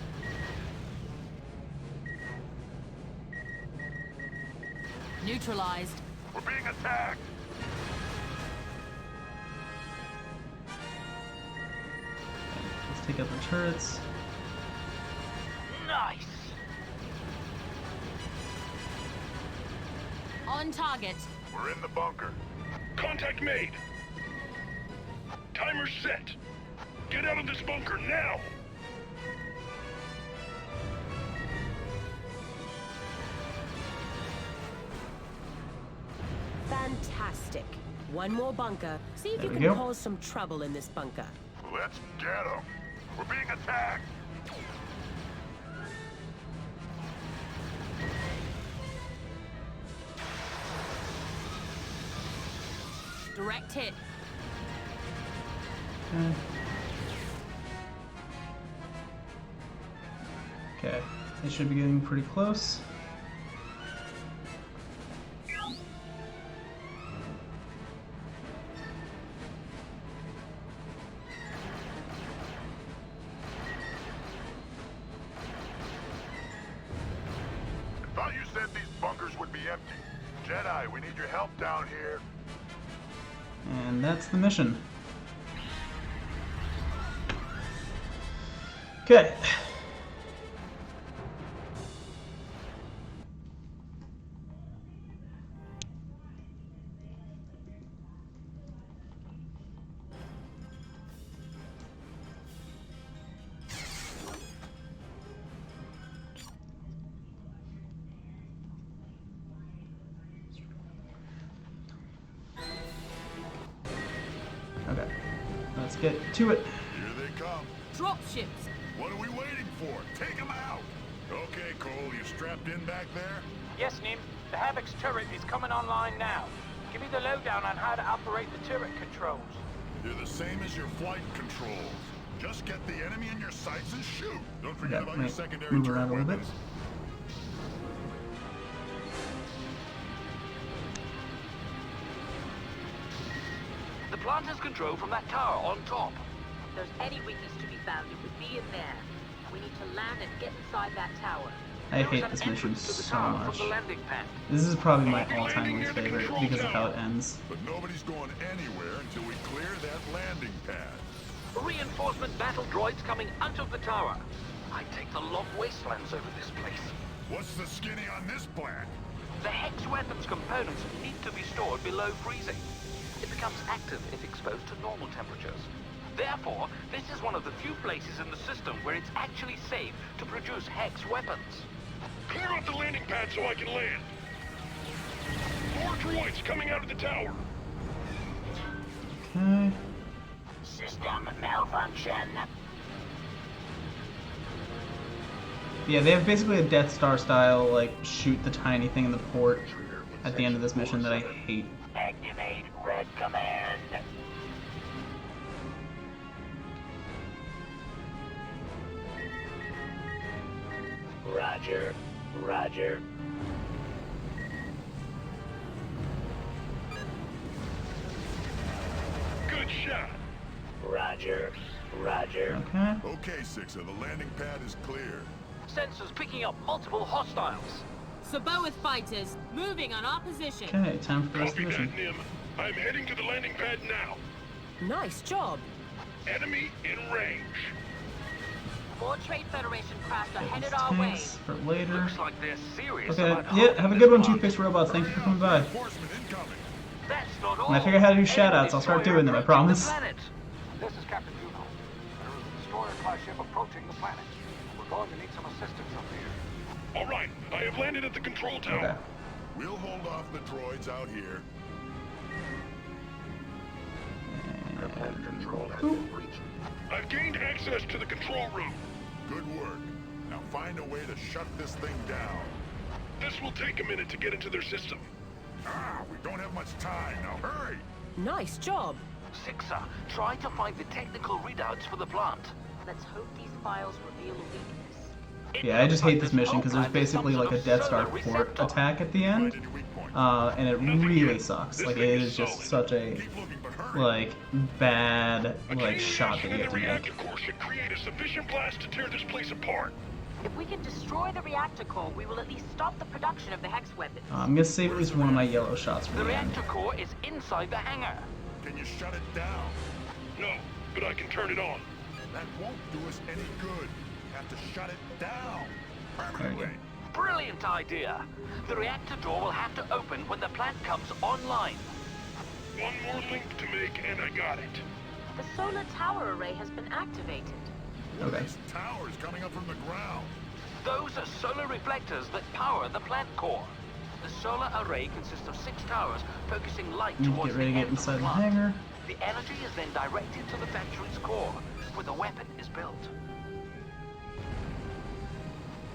Neutralized. We're being attacked. Let's take out the turrets. On target. We're in the bunker. Contact made. Timer set. Get out of this bunker now. Fantastic. One more bunker. See if There you we can go. cause some trouble in this bunker. Let's get them. We're being attacked. Direct hit. Okay, they should be getting pretty close. Thought you said these bunkers would be empty. Jedi, we need your help down here. And that's the mission. Okay. Okay. Let's get to it. Here they come. Drop ships. What are we waiting for? Take them out. Okay, Cole, you strapped in back there? Yes, Nim. The Havoc's turret is coming online now. Give me the lowdown on how to operate the turret controls. They're the same as your flight controls. Just get the enemy in your sights and shoot. Don't forget Yeah, about your might secondary move turret around a little bit. weapons. The plant has control from that tower on top. If there's any weakness to be found, it would be in there. We need to land and get inside that tower. I There is hate an this mission entrance to the so tower much. From the landing pad. This is probably my all-time least favorite because of how it ends. But nobody's going anywhere until we clear that landing pad. Reinforcement battle droids coming out of the tower. I take the long wastelands over this place. What's the skinny on this plant? The Hex weapons components need to be stored below freezing. It becomes active if exposed to normal temperatures. Therefore, this is one of the few places in the system where it's actually safe to produce Hex weapons. Clear out the landing pad so I can land. More droids coming out of the tower. Okay. System malfunction. Yeah, they have basically a Death Star style, like, shoot the tiny thing in the port at the end of this mission that I hate. Activate red command. Roger. Roger. Good shot. Roger. Roger. Okay. Okay, Sixer, the landing pad is clear. Sensors picking up multiple hostiles. Saboeth fighters, moving on our position. Okay, time for the rest of Copy the mission. that, Nim. I'm heading to the landing pad now. Nice job. Enemy in range. More Trade Federation craft are headed our way. Tanks for later. Looks like they're serious Okay, about yeah, holding have a this good one, plant. Toothpaste Robots. Thank you for coming by. Reinforcement incoming. That's not all. When I figure out how to do Enemy shoutouts, I'll start destroyer doing them, I approaching promise. the planet. This is Captain Juno. There is a destroyer-class ship approaching the planet. We're going to need some assistance up here. All right, I have landed at the control tower. Okay. We'll hold off the droids out here. I've gained access to the control room. Good work. Now find a way to shut this thing down. This will take a minute to get into their system. Ah, we don't have much time. Now hurry! Nice job. Sixer, try to find the technical readouts for the plant. Let's hope these files reveal a weakness. It Yeah, I just looks hate this mission because there's whole plant is basically some like a sort Death of Star solar port receptor. attack at the end. Find any weak points. And it Nothing really yet. sucks. This Like, thing it is is just solid. such a, Keep looking, but hurry. like, bad, A like, chain shot that reaction you in have the to reactor make. core should create a sufficient blast to tear this place apart. If we can destroy the reactor core, we will at least stop the production of the Hex weapons. I'm gonna save at least one of my yellow shots for The the end. reactor core is inside the hangar. Can you shut it down? No, but I can turn it on. That won't do us any good. Have to shut it down. There you Permanently. go. Brilliant idea. The reactor door will have to open when the plant comes online. One more link to make, and I got it. The solar tower array has been activated. What Okay. are these towers coming up from the ground? Those are solar reflectors that power the plant core. The solar array consists of 6 towers focusing light Need to towards get ready the to get ends of inside the the plant. hangar. The energy is then directed to the factory's core, where the weapon is built.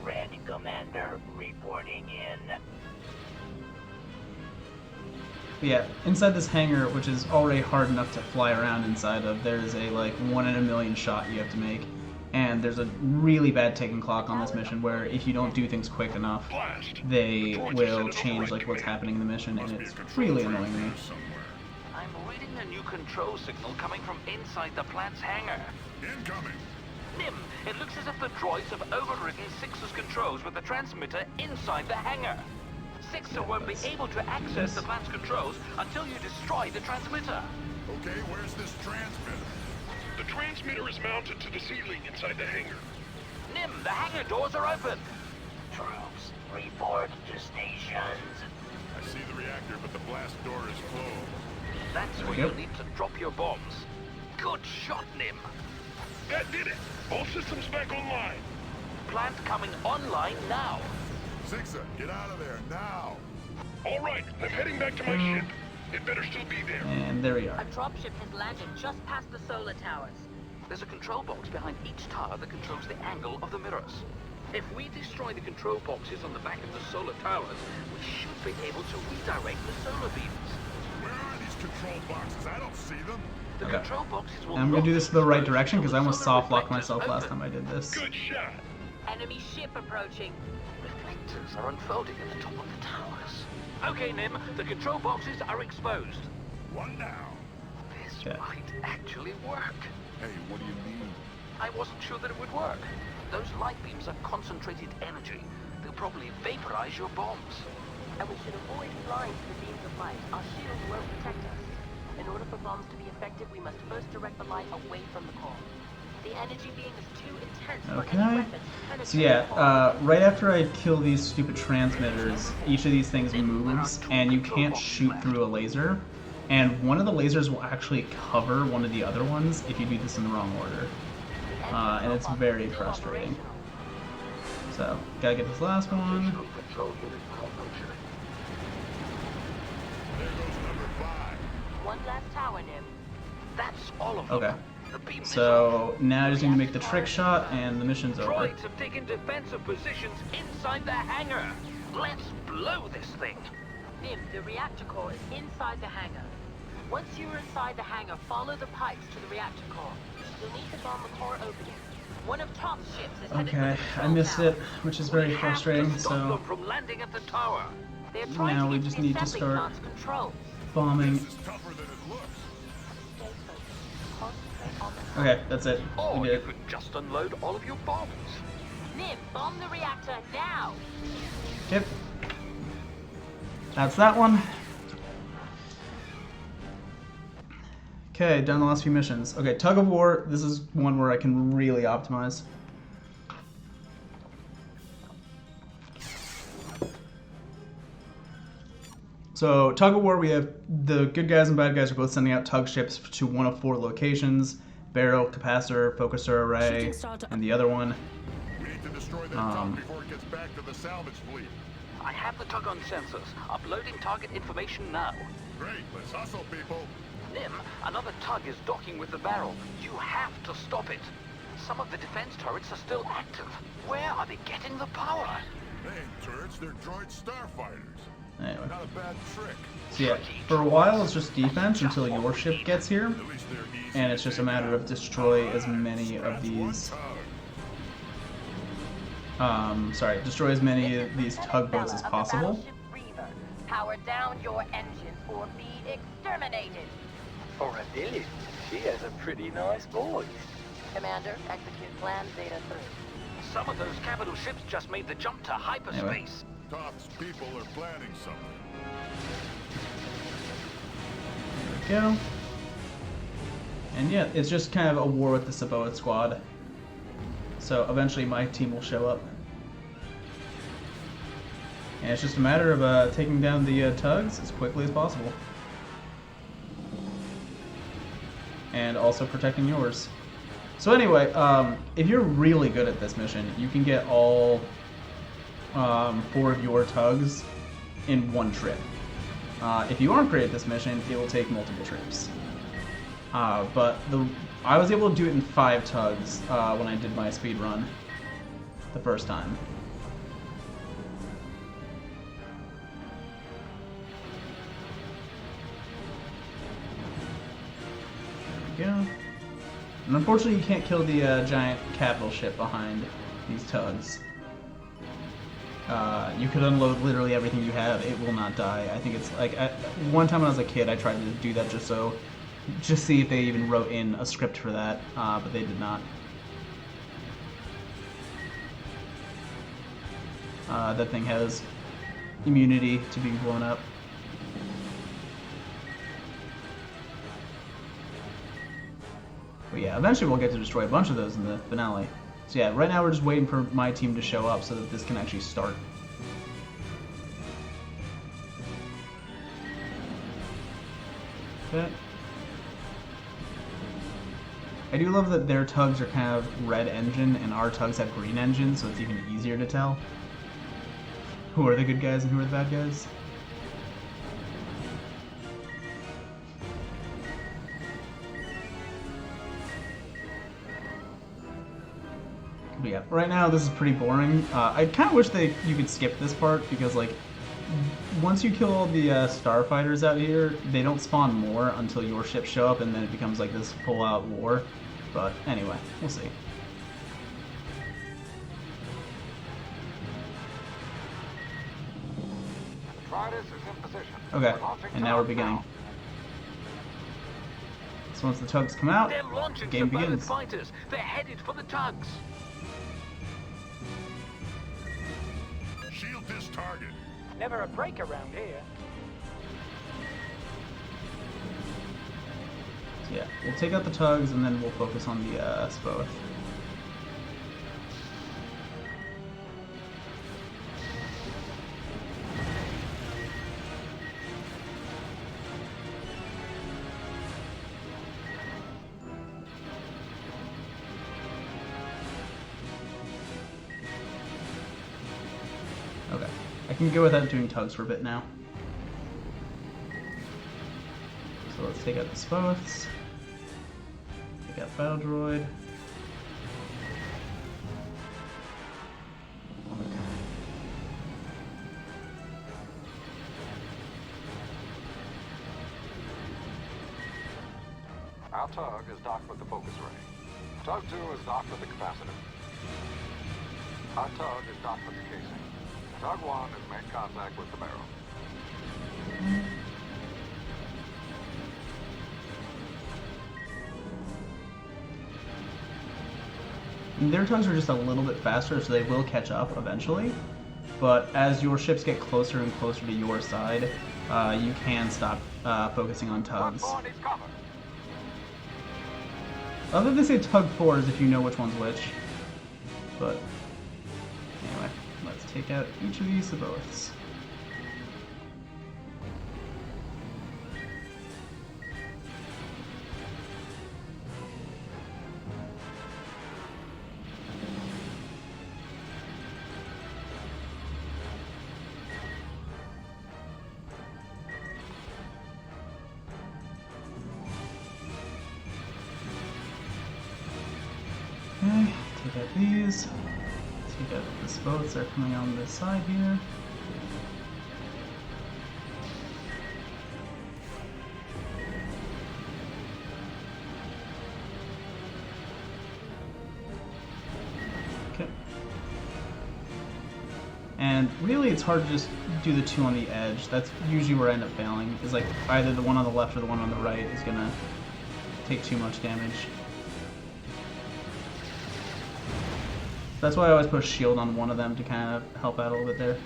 Red Commander reporting in. Yeah, inside this hangar, which is already hard enough to fly around inside of, there's a like 1 in a million shot you have to make. And there's a really bad ticking clock on this mission where if you don't do things quick enough, Blast! they will change like what's happening in the mission, and Must be a it's control really train annoying me. here somewhere. I'm reading a new control signal coming from inside the plant's hangar. Incoming! Nim, it looks as if the droids have overridden Six's controls with the transmitter inside the hangar. Sixer won't be able to access the plant's controls until you destroy the transmitter. Okay, where's this transmitter? The transmitter is mounted to the ceiling inside the hangar. Nim, the hangar doors are open. Troops, report to stations. I see the reactor, but the blast door is closed. That's where Yep. you'll need to drop your bombs. Good shot, Nim. That did it! All systems back online. Plant coming online now. Sixer, get out of there now! All right, I'm heading back to my ship. It better still be there. And there we are. A dropship has landed just past the solar towers. There's a control box behind each tower that controls the angle of the mirrors. If we destroy the control boxes on the back of the solar towers, we should be able to redirect the solar beams. Where are these control boxes? I don't see them. The Okay. control boxes will And I'm gonna do this the right close direction until because I the almost solar soft locked reflectors myself last open. time I did this. Good shot. Enemy ship approaching. Reflectors are unfolding at the top of the towers. Okay, Nim, the control boxes are exposed. One now. This Okay. might actually work. Hey, what do you mean? I wasn't sure that it would work. Those light beams are concentrated energy. They'll probably vaporize your bombs. And we should avoid flying to the beams of light. Our shields won't protect us. In order for bombs to be effective, we must first direct the light away from the core. The energy being is too intense for any Okay. weapon to penetrate So yeah, the core. right after I kill these stupid transmitters, each of these things moves, and you can't shoot through a laser. And one of the lasers will actually cover one of the other ones if you do this in the wrong order. And it's very frustrating. So, gotta get this last one. There goes number 5. One last tower, Nim. That's all of them. Okay. The beam is off. So, now I just need to make the trick shot, and the mission's over. Droids have taken defensive positions inside the hangar. Let's blow this thing. Nim, the reactor core is inside the hangar. Once you're inside the hangar, follow the pipes to the reactor core. You'll need to bomb the core opening. One of Top's ships is headed for Okay, the I control missed tower. it, which is very We have to frustrating, stop so them from landing at the tower. They're trying now to we get just the need to assembly start plant's controls. bombing. This is tougher than it looks. Stay focused. Concentrate on the Okay, that's it. Or We you did it. could just unload all of your bombs. Nim, bomb the reactor now! Yep. That's that one. Okay, done the last few missions. Okay, Tug of War. This is one where I can really optimize. So, Tug of War, we have the good guys and bad guys are both sending out tug ships to one of 4 locations. Barrel, capacitor, focuser array, Shooting star to- and the other one. We need to destroy that tug before it gets back to the salvage fleet. I have the tug on sensors. Uploading target information now. Great, let's hustle, people. Nim, another tug is docking with the barrel. You have to stop it. Some of the defense turrets are still active. Where are they getting the power? They ain't turrets, they're droid starfighters. Anyway. Not a bad trick. So yeah, for a while it's just defense until your ship gets here. At least they're easy. And it's just a matter of destroy as many of these, destroy as many of these tugboats as possible. Power down your engines or be exterminated. For a villain, she has a pretty nice voice. Commander, execute plan Zeta 3. Some of those capital ships just made the jump to hyperspace. Top's people are planning something. There we go. And yeah, it's just kind of a war with the Saboa squad. So eventually my team will show up. And it's just a matter of taking down the tugs as quickly as possible. And also protecting yours. So anyway, if you're really good at this mission, you can get all 4 of your tugs in one trip. If you aren't great at this mission, it will take multiple trips. But I was able to do it in 5 tugs when I did my speed run the first time. There we go. And unfortunately, you can't kill the giant capital ship behind these tugs. You could unload literally everything you have; it will not die. I think it's like one time when I was a kid, I tried to do that just see if they even wrote in a script for that, but they did not. That thing has immunity to being blown up. But yeah, eventually we'll get to destroy a bunch of those in the finale. So yeah, right now we're just waiting for my team to show up so that this can actually start. Okay. I do love that their tugs are kind of red engine and our tugs have green engine, so it's even easier to tell who are the good guys and who are the bad guys. But yeah, right now this is pretty boring. I kind of wish you could skip this part because like once you kill all the starfighters out here, they don't spawn more until your ships show up, and then it becomes like this full-out war. But anyway, we'll see. Detritus is in position. Okay, and now we're beginning. So once the tugs come out, Them launching the game surveillance begins. fighters. They're headed for the tugs. Shield this target. Never a break around here. So yeah, we'll take out the tugs and then we'll focus on the Spoth. Okay, I can go without doing tugs for a bit now. So let's take out the Spoths. Take out Battle Droid. Our tug is docked with the focus ray. Tug 2 is docked with the capacitor. Our tug is docked with the casing. Tug 1 has made contact with the barrel. Their tugs are just a little bit faster, so they will catch up eventually. But as your ships get closer and closer to your side, you can stop focusing on tugs. Tug 4 needs cover. Other than say tug 4s if you know which one's which. But anyway, let's take out each of these Spoths. Okay, take out these. Take out the Spoths that are coming on this side here. Okay. And really it's hard to just do the 2 on the edge. That's usually where I end up failing. Is like either the one on the left or the one on the right is gonna take too much damage. That's why I always put a shield on one of them to kind of help out a little bit there.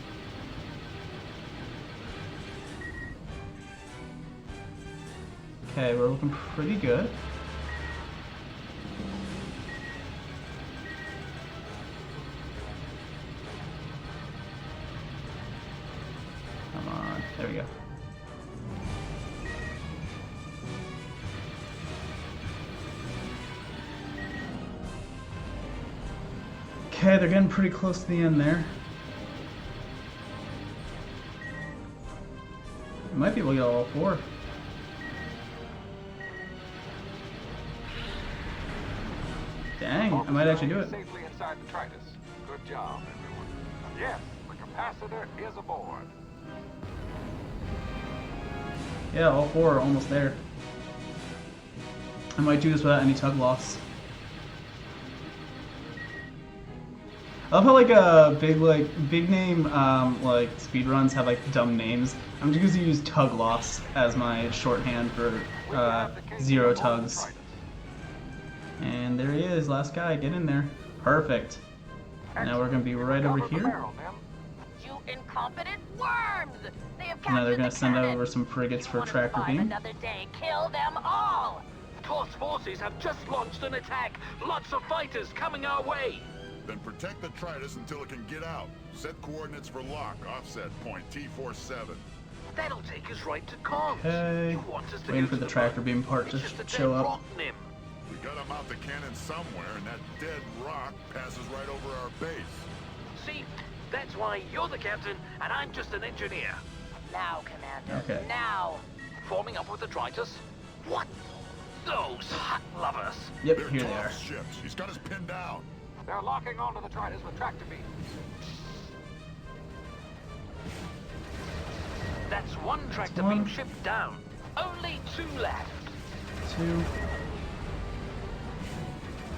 Okay, we're looking pretty good. Okay, they're getting pretty close to the end there. Might be able to get all 4. Dang, I might actually do it. Safely inside the Tritus. Good job, everyone. And yes, the capacitor is aboard. Yeah, all 4 are almost there. I might do this without any tug loss. I love how big name like speedruns have like dumb names. I'm just gonna use tug loss as my shorthand for 0 tugs. And there he is, last guy, get in there. Perfect. Now we're gonna be right over here. You incompetent worms! They have Now they're captured gonna the send cannon. over some frigates If for you want to tractor survive beam. another day, kill them all! Tor's forces have just launched an attack. Lots of fighters coming our way. Then protect the Tritus until it can get out. Set coordinates for lock, offset point T47. That'll take us right to comms. Okay. You want us to Waiting go for to the moon? tractor beam part to It's just that show they're up. rotting him. We gotta mount the cannon somewhere, and that dead rock passes right over our base. See, that's why you're the captain and I'm just an engineer. Now, Commander. Okay. Now. Forming up with the Tritus? What? Those hot lovers. Yep, They're here they are. tough ships. He's got us pinned down. They're locking onto the Tritus with tractor beams. That's one tractor one. beam ship down. Only 2 left. 2,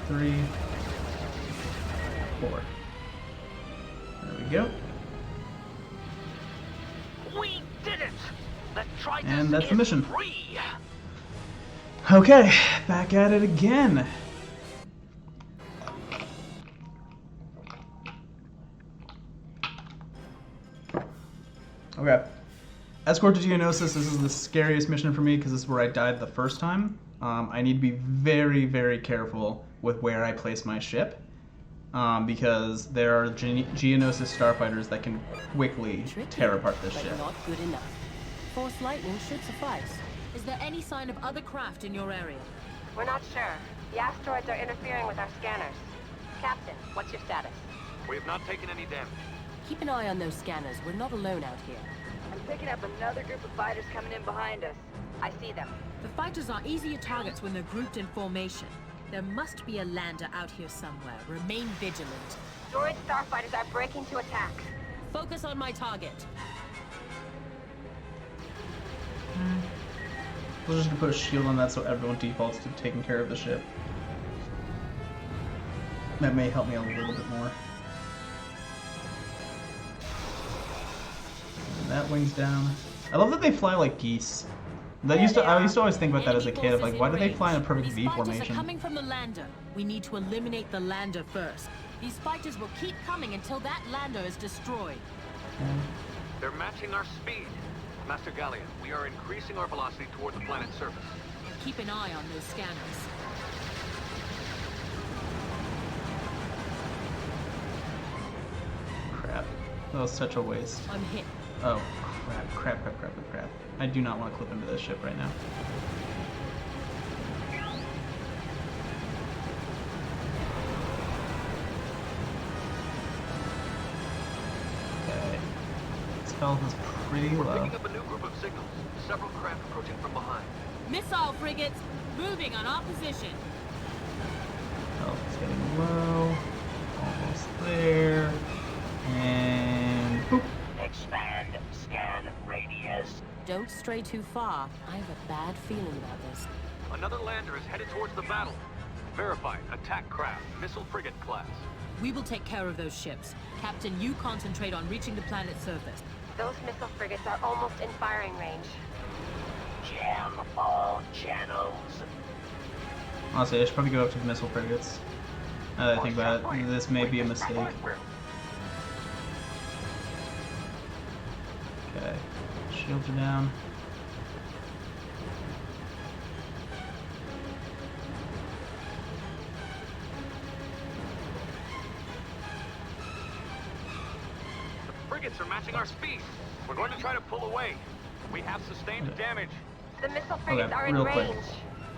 3, 4. There we go. We did it! The Tritus And that's the is mission. free! Okay, back at it again. Okay. Escort to Geonosis, this is the scariest mission for me because this is where I died the first time. I need to be very, very careful with where I place my ship because there are Geonosis starfighters that can quickly tear apart this but ship. not good enough. Force lightning should suffice. Is there any sign of other craft in your area? We're not sure. The asteroids are interfering with our scanners. Captain, what's your status? We have not taken any damage. Keep an eye on those scanners. We're not alone out here. I'm picking up another group of fighters coming in behind us. I see them. The fighters are easier targets when they're grouped in formation. There must be a lander out here somewhere. Remain vigilant. Jedi Starfighters are breaking to attack. Focus on my target. We're just gonna put a shield on that so everyone defaults to taking care of the ship. That may help me a little bit more. And that wing's down. I love that they fly like geese. I used to always think about that as a kid of like, why do they fly in a perfect V These fighters are formation? coming from the lander. We need to eliminate the lander first. These fighters will keep coming until that lander is destroyed. They're matching our speed. Master Galleon, we are increasing our velocity toward the planet's surface. Keep an eye on those scanners. Crap. That was such a waste. I'm hit. Oh, crap. I do not want to clip into this ship right now. Okay. This health is pretty We're low. picking up a new group of signals. Several craft approaching from behind. Missile frigates, moving on our position. Health is getting low. Almost there. And boop. Expand scan radius. Don't stray too far. I have a bad feeling about this. Another lander is headed towards the battle. Verified. Attack craft. Missile frigate class. We will take care of those ships. Captain, you concentrate on reaching the planet's surface. Those missile frigates are almost in firing range. Jam all channels. Honestly, I should probably go up to the missile frigates. Now that I think about it, this may be a mistake. Okay. Shields are down. The frigates are matching our speed. We're going to try to pull away. We have sustained damage. The missile frigates are in real quick. range.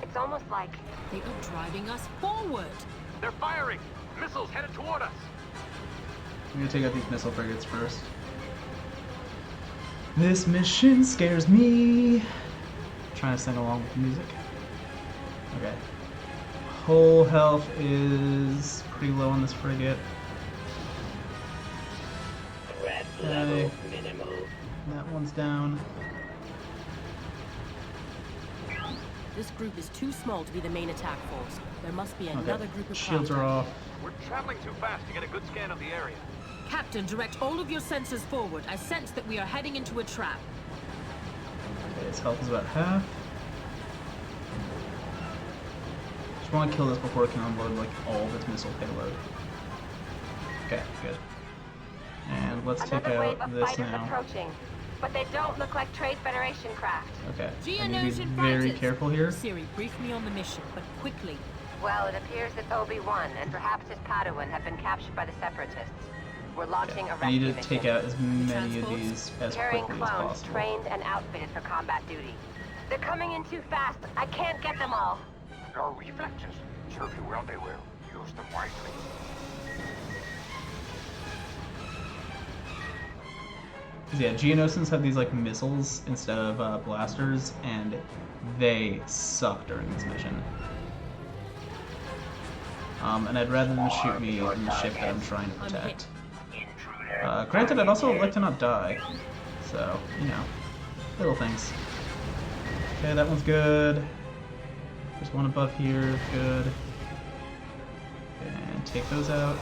It's almost like They are driving us forward. They're firing! Missiles headed toward us! I'm gonna take out these missile frigates first. This mission scares me. Trying to sing along with the music. Okay. Whole health is pretty low on this frigate. Okay. That one's down. This group is too small to be the main attack force. There must be another group of Shields are off. We're traveling too fast to get a good scan of the area. Captain, direct all of your sensors forward. I sense that we are heading into a trap. Okay, his health is about half. Just want to kill this before it can unload like all of its missile payload. Okay, good. And let's take out this now. Approaching, but they don't look like Trade Federation craft. Okay, I need to be very careful here. Siri, brief me on the mission, but quickly. Well, it appears that Obi-Wan and perhaps his Padawan have been captured by the Separatists. We're launching a rescue I need to mission. take out as many of these as Carrying quickly as clones possible. trained and outfitted for combat duty. They're coming in too fast. I can't get them all. Your reflexes. Serve you well, they will. Use them wisely. Yeah, Geonosians have these like missiles instead of blasters, and they suck during this mission. And I'd rather them shoot me than the ship that I'm trying to protect. Granted, I'd also like to not die. So, you know, little things. Okay, that one's good. There's one above here, good. And take those out.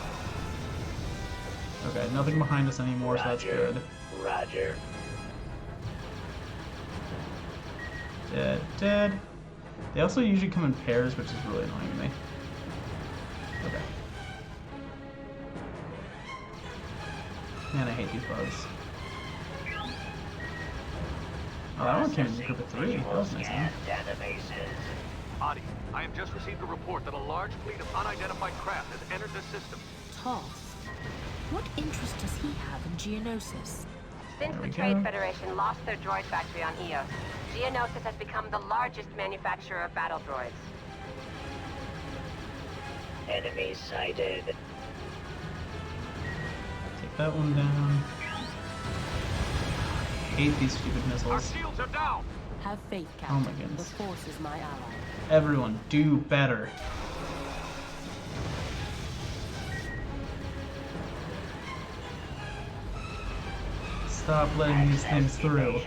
Okay, nothing behind us anymore, so that's good. Roger. Dead, dead. They also usually come in pairs, which is really annoying to me. Okay. Man, I hate these bugs. Oh, that one came in a group of 3. That was nice of them. Adi, I have just received a report that a large fleet of unidentified craft has entered the system. Toth. What interest does he have in Geonosis? Since the Trade Federation lost their droid factory on Eos, Geonosis has become the largest manufacturer of battle droids. Enemy sighted. Take that one down. I hate these stupid Our missiles. shields are down! Have faith, Captain. Oh my goodness. The Force is my ally. Everyone, do better. Stop letting these things through.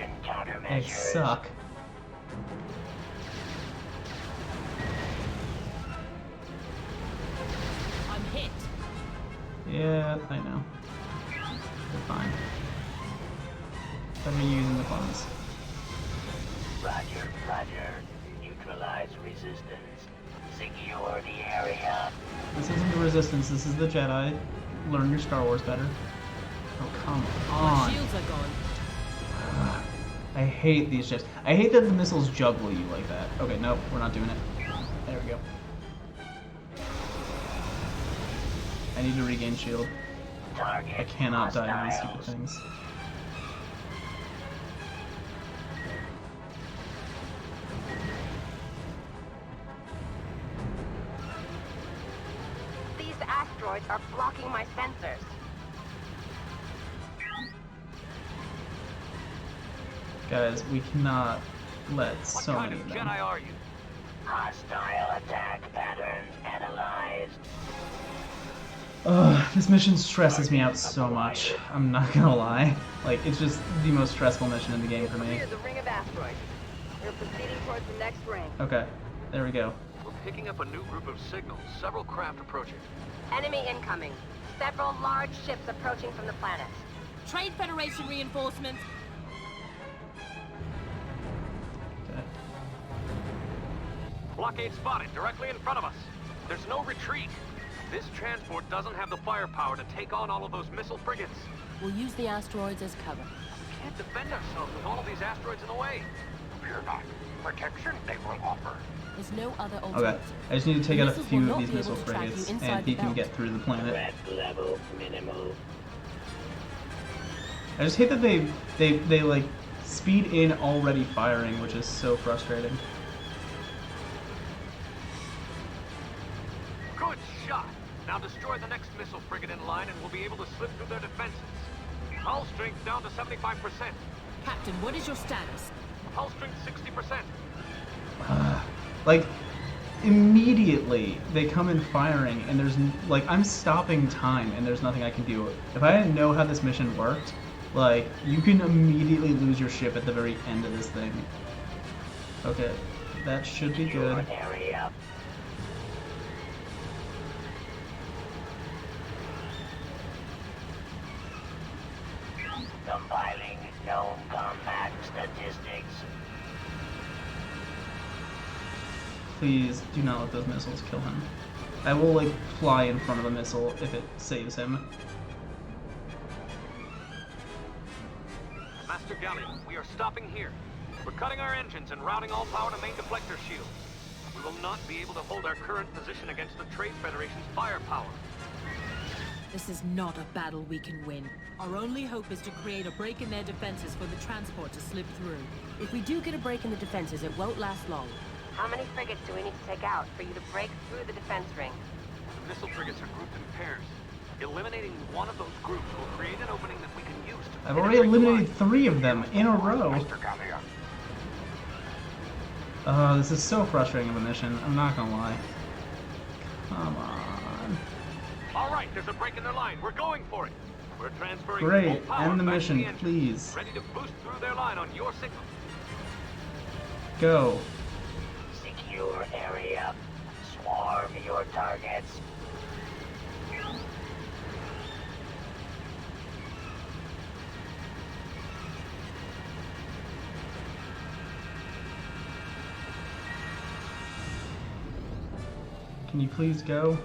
They suck. I'm hit. Yeah, I know. They're fine. Better using the clones. Roger, roger. Neutralize resistance. Secure the area. This isn't the Resistance, this is the Jedi. Learn your Star Wars better. Oh, come My on. shields are gone. I hate these ships. I hate that the missiles juggle you like that. Okay, nope, we're not doing it. There we go. I need to regain shield. Target I cannot die to these hostiles. stupid things. These asteroids are blocking my sensors. Guys, we cannot let What so kind many of of them. Jedi are you? Hostile attack patterns analyzed. Ugh, this mission stresses me out so much. I'm not gonna lie. Like, it's just the most stressful mission in the game for me. Clear the ring of asteroids. We're proceeding towards the next ring. Okay, there we go. We're picking up a new group of signals. Several craft approaching. Enemy incoming. Several large ships approaching from the planet. Trade Federation reinforcements. Okay. Blockade spotted directly in front of us. There's no retreat. This transport doesn't have the firepower to take on all of those missile frigates. We'll use the asteroids as cover. We can't defend ourselves with all of these asteroids in the way. Fear not. Protection they will offer. There's no other Okay, alternative. I just need to take out a Missiles few will of not these be missile able to track you frigates, inside and he the can belt. get through the planet. Threat level minimal. I just hate that they like speed in already firing, which is so frustrating. Good shot. Now destroy the next missile frigate in line and we'll be able to slip through their defenses. Hull strength down to 75%. Captain, what is your status? Hull strength 60%. Like, immediately they come in firing, and there's like I'm stopping time, and there's nothing I can do. If I didn't know how this mission worked, like you can immediately lose your ship at the very end of this thing. Okay, that should be good. Area. Compiling known combat statistics. Please do not let those missiles kill him. I will like fly in front of the missile if it saves him. Master Galleon, we are stopping here. We're cutting our engines and routing all power to main deflector shields. We will not be able to hold our current position against the Trade Federation's firepower. This is not a battle we can win. Our only hope is to create a break in their defenses for the transport to slip through. If we do get a break in the defenses, it won't last long. How many frigates do we need to take out for you to break through the defense ring? The missile frigates are grouped in pairs. Eliminating one of those groups will create an opening that we can use to... I've already eliminated 3 of them in a row. Master Galleon. This is so frustrating of a mission, I'm not gonna lie. Come on. All right, there's a break in their line. We're going for it. We're transferring Great, full power end the back to mission, engine, please. ready to boost through their line on your signal. Go. Secure area. Swarm your targets. Can you please go?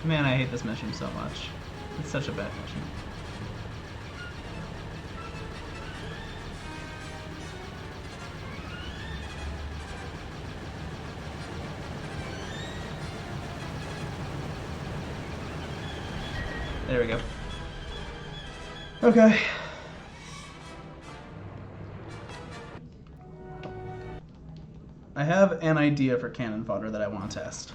Man, I hate this mission so much. It's such a bad mission. There we go. Okay. I have an idea for cannon fodder that I want to test.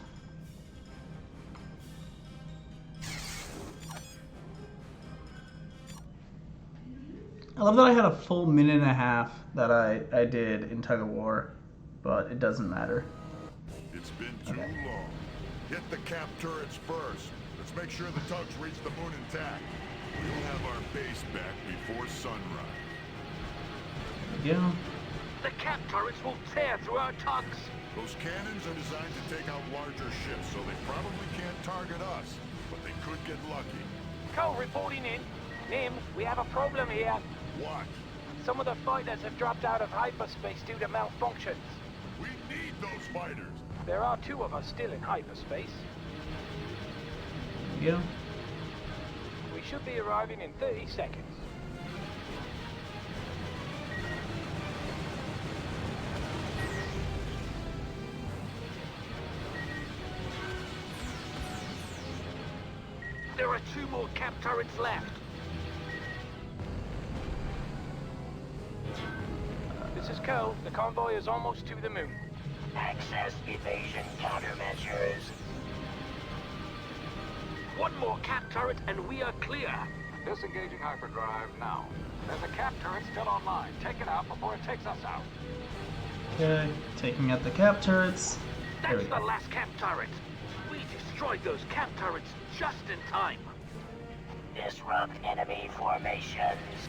I love that I had a full minute and a half that I did in Tug of War, but it doesn't matter. It's been too long. Hit the cap turrets first. Let's make sure the tugs reach the moon intact. We'll have our base back before sunrise. Yeah. The cap turrets will tear through our tugs. Those cannons are designed to take out larger ships, so they probably can't target us, but they could get lucky. Cole reporting in. Nim, we have a problem here. What? Some of the fighters have dropped out of hyperspace due to malfunctions. We need those fighters. There are 2 of us still in hyperspace. Yeah. We should be arriving in 30 seconds. There are 2 more cap turrets left. This is Cole. The convoy is almost to the moon. Access evasion countermeasures. 1 more cap turret and we are clear. Disengaging hyperdrive now. There's a cap turret still online. Take it out before it takes us out. Okay, taking out the cap turrets. There we That's the go. last cap turret. We destroyed those cap turrets just in time. Disrupt enemy formations.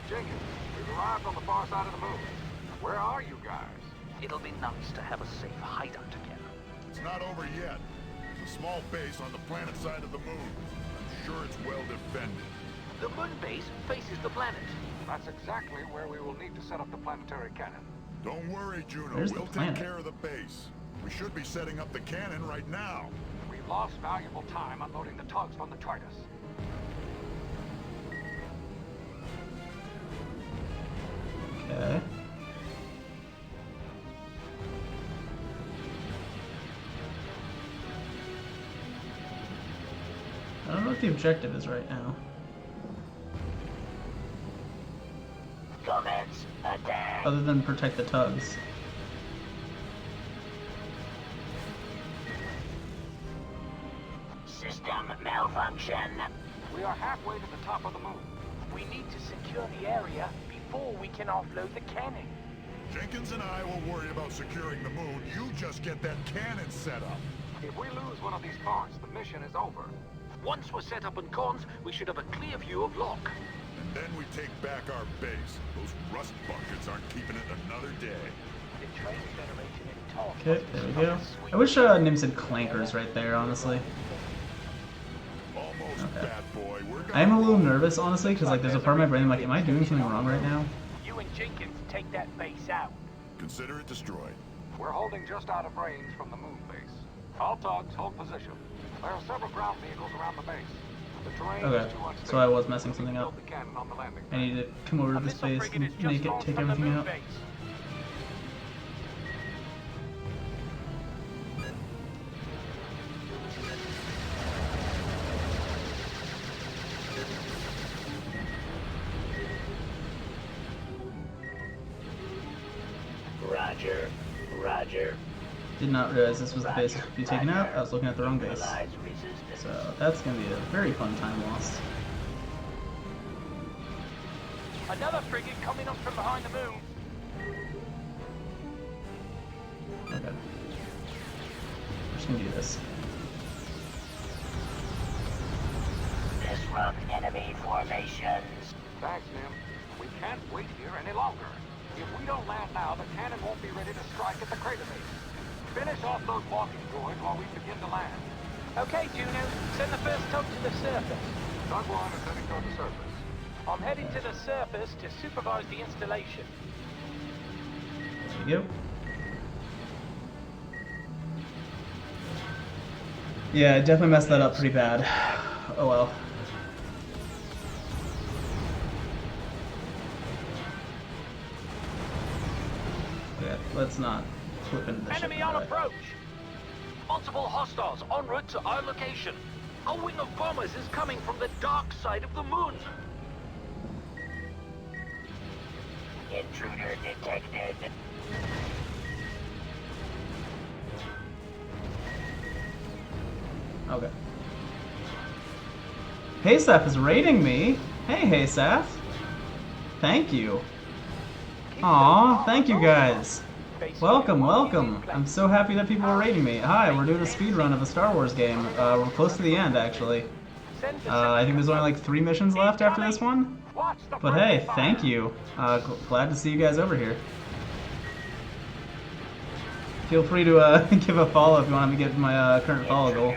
Jenkins, we've arrived on the far side of the moon. Where are you guys? It'll be nice to have a safe hideout again. It's not over yet. It's a small base on the planet side of the moon. I'm sure it's well defended. The moon base faces the planet. That's exactly where we will need to set up the planetary cannon. Don't worry, Juno. Where's the We'll take planet? care of the base. We should be setting up the cannon right now. We lost valuable time unloading the tugs from the Tritus. Okay. I don't know what the objective is right now. Commence attack. other than protect the tugs. System malfunction. We are halfway to the top of the moon. We need to secure the area before we can offload the cannon. Jenkins and I will worry about securing the moon. You just get that cannon set up. If we lose one of these parts, the mission is over. Once we're set up on cons, we should have a clear view of Locke. And then we take back our base. Those rust buckets aren't keeping it another day. The Trade Federation in talk. Okay, there we go. I wish Nim said clankers right there, honestly. Almost, Okay. bad boy. We're I am a gonna... little nervous, honestly, because like there's a part of my brain like, am I doing something wrong right now? You and Jenkins take that base out. Consider it destroyed. We're holding just out of range from the moon base. All tugs hold position. There are several ground vehicles around the base. The terrain Okay, is too unstable. so I was messing something up. Build the cannon on the landing I pad. need to come over to A this missile base frigate is and just make it launched take from the everything moon out. base. Roger. Roger. Did not realize this was the base to be taken out. I was looking at the wrong base. Neutralize resistance. So that's going to be a very fun time lost. Another frigate coming up from behind the moon. Okay. We're just going to do this. Disrupt enemy formations. Thanks, Nim. We can't wait here any longer. If we don't land now, the cannon won't be ready to strike at the crater base. Finish off those walking droids while we begin to land. Okay, Juno. Send the first tug to the surface. Tug 1 is heading toward the surface. I'm heading to the surface to supervise the installation. There you go. Yeah, I definitely messed that up pretty bad. Oh well. Yeah, let's not flip into the ship Enemy that on way. approach. Multiple hostiles en route to our location. A wing of bombers is coming from the dark side of the moon. Intruder detected. Okay. Haysaf is raiding me. Hey, Haysaf. Thank you. Aw, thank you guys. Welcome, welcome. I'm so happy that people are raiding me. Hi, we're doing a speed run of a Star Wars game. We're close to the end, actually. I think there's only like 3 missions left after this one. But hey, thank you. Glad to see you guys over here. Feel free to give a follow if you want me to get my current follow goal.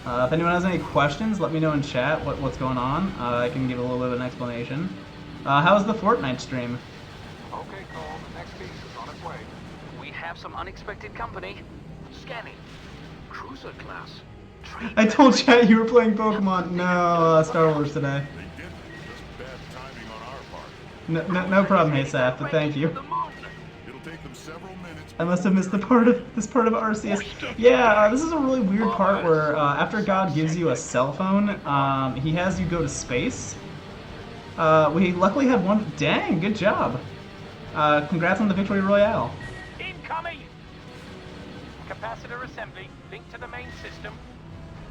If anyone has any questions, let me know in chat what's going on. I can give a little bit of an explanation. How's the Fortnite stream? Okay, Cole, the next piece is on its way. We have some unexpected company. Scanning. Cruiser class. I told chat you were playing Pokemon. No, Star Wars today. They did. Just bad timing on our part. No problem, Haysaf, but thank you. It'll take them several minutes. I must have missed this part of Arceus. Yeah, this is a really weird part where after God gives you a cell phone, he has you go to space. We luckily had one. Dang, good job. Congrats on the victory royale. Incoming! Capacitor assembly. Linked to the main system.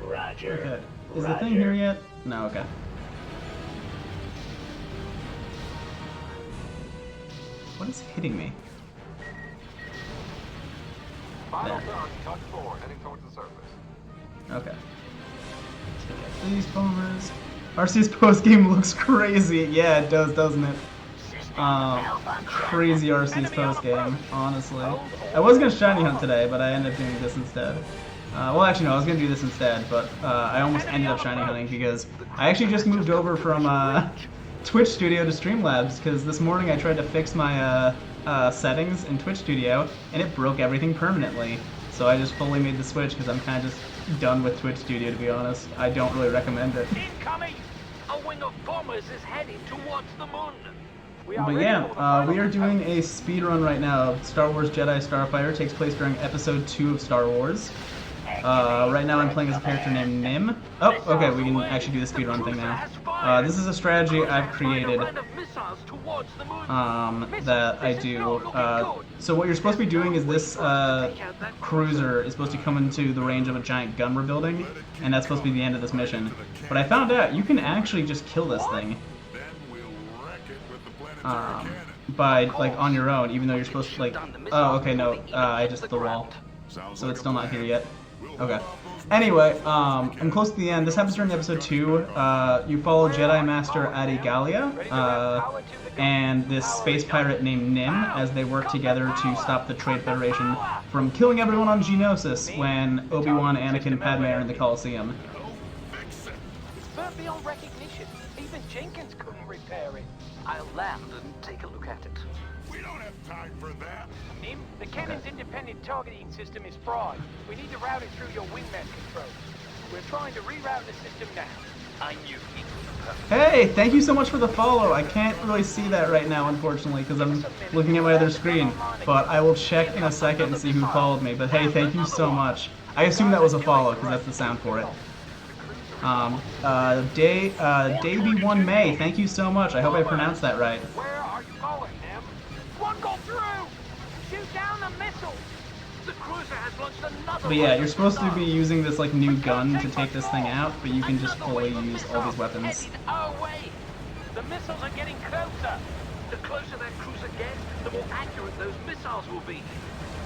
Roger. Okay. Is the thing here yet? No, okay. What is hitting me? Final There. tug, tug 4, heading towards the surface. Okay. Let's pick up these bombers. Arceus post game looks crazy. Yeah, it does, doesn't it? Crazy Arceus post game, honestly. I was gonna shiny hunt today, but I ended up doing this instead. Well, actually, no, I was gonna do this instead, but I almost ended up shiny hunting because I actually just moved over from Twitch Studio to Streamlabs because this morning I tried to fix my settings in Twitch Studio and it broke everything permanently. So I just fully made the switch because I'm kind of just done with Twitch Studio, to be honest. I don't really recommend it. Incoming! A wing of bombers is heading towards the moon. But yeah, we are doing a speed run right now. Star Wars Jedi Starfighter takes place during Episode 2 of Star Wars. Right now I'm playing as a character named Nim. Oh, okay, we can actually do the speedrun thing now. This is a strategy I've created that I do. So what you're supposed to be doing is this cruiser is supposed to come into the range of a giant gun we're building, and that's supposed to be the end of this mission. But I found out you can actually just kill this thing by, like, on your own, even though you're supposed to, like... Oh, okay, no, I just hit the wall. So it's still not here yet. Okay. Anyway, I'm close to the end. This happens during episode 2. You follow Jedi Master Adi Gallia and this space pirate named Nim as they work together to stop the Trade Federation from killing everyone on Geonosis when Obi-Wan, Anakin, and Padme are in the Coliseum. It's burnt beyond recognition. Even Jenkins couldn't repair it. I'll land and take a look at it. We don't have time for that. Nim, the cannon's independent targeting system is fried. We need to route it through your wingman controls. We're trying to reroute the system now. I knew it was perfect. Hey, thank you so much for the follow. I can't really see that right now, unfortunately, because I'm looking at my other screen. But I will check in a second and see who followed me. But hey, thank you so much. I assume that was a follow, because that's the sound for it. Davey1 May, thank you so much. I hope I pronounced that right. Where are you going, Nim? One got through! Shoot down the missile! The cruiser has launched another... But yeah, you're supposed to be using this, like, new gun to take this thing out, but you can just fully use all these weapons. Oh, wait! The missiles are getting closer! The closer that cruiser gets, the more accurate those missiles will be.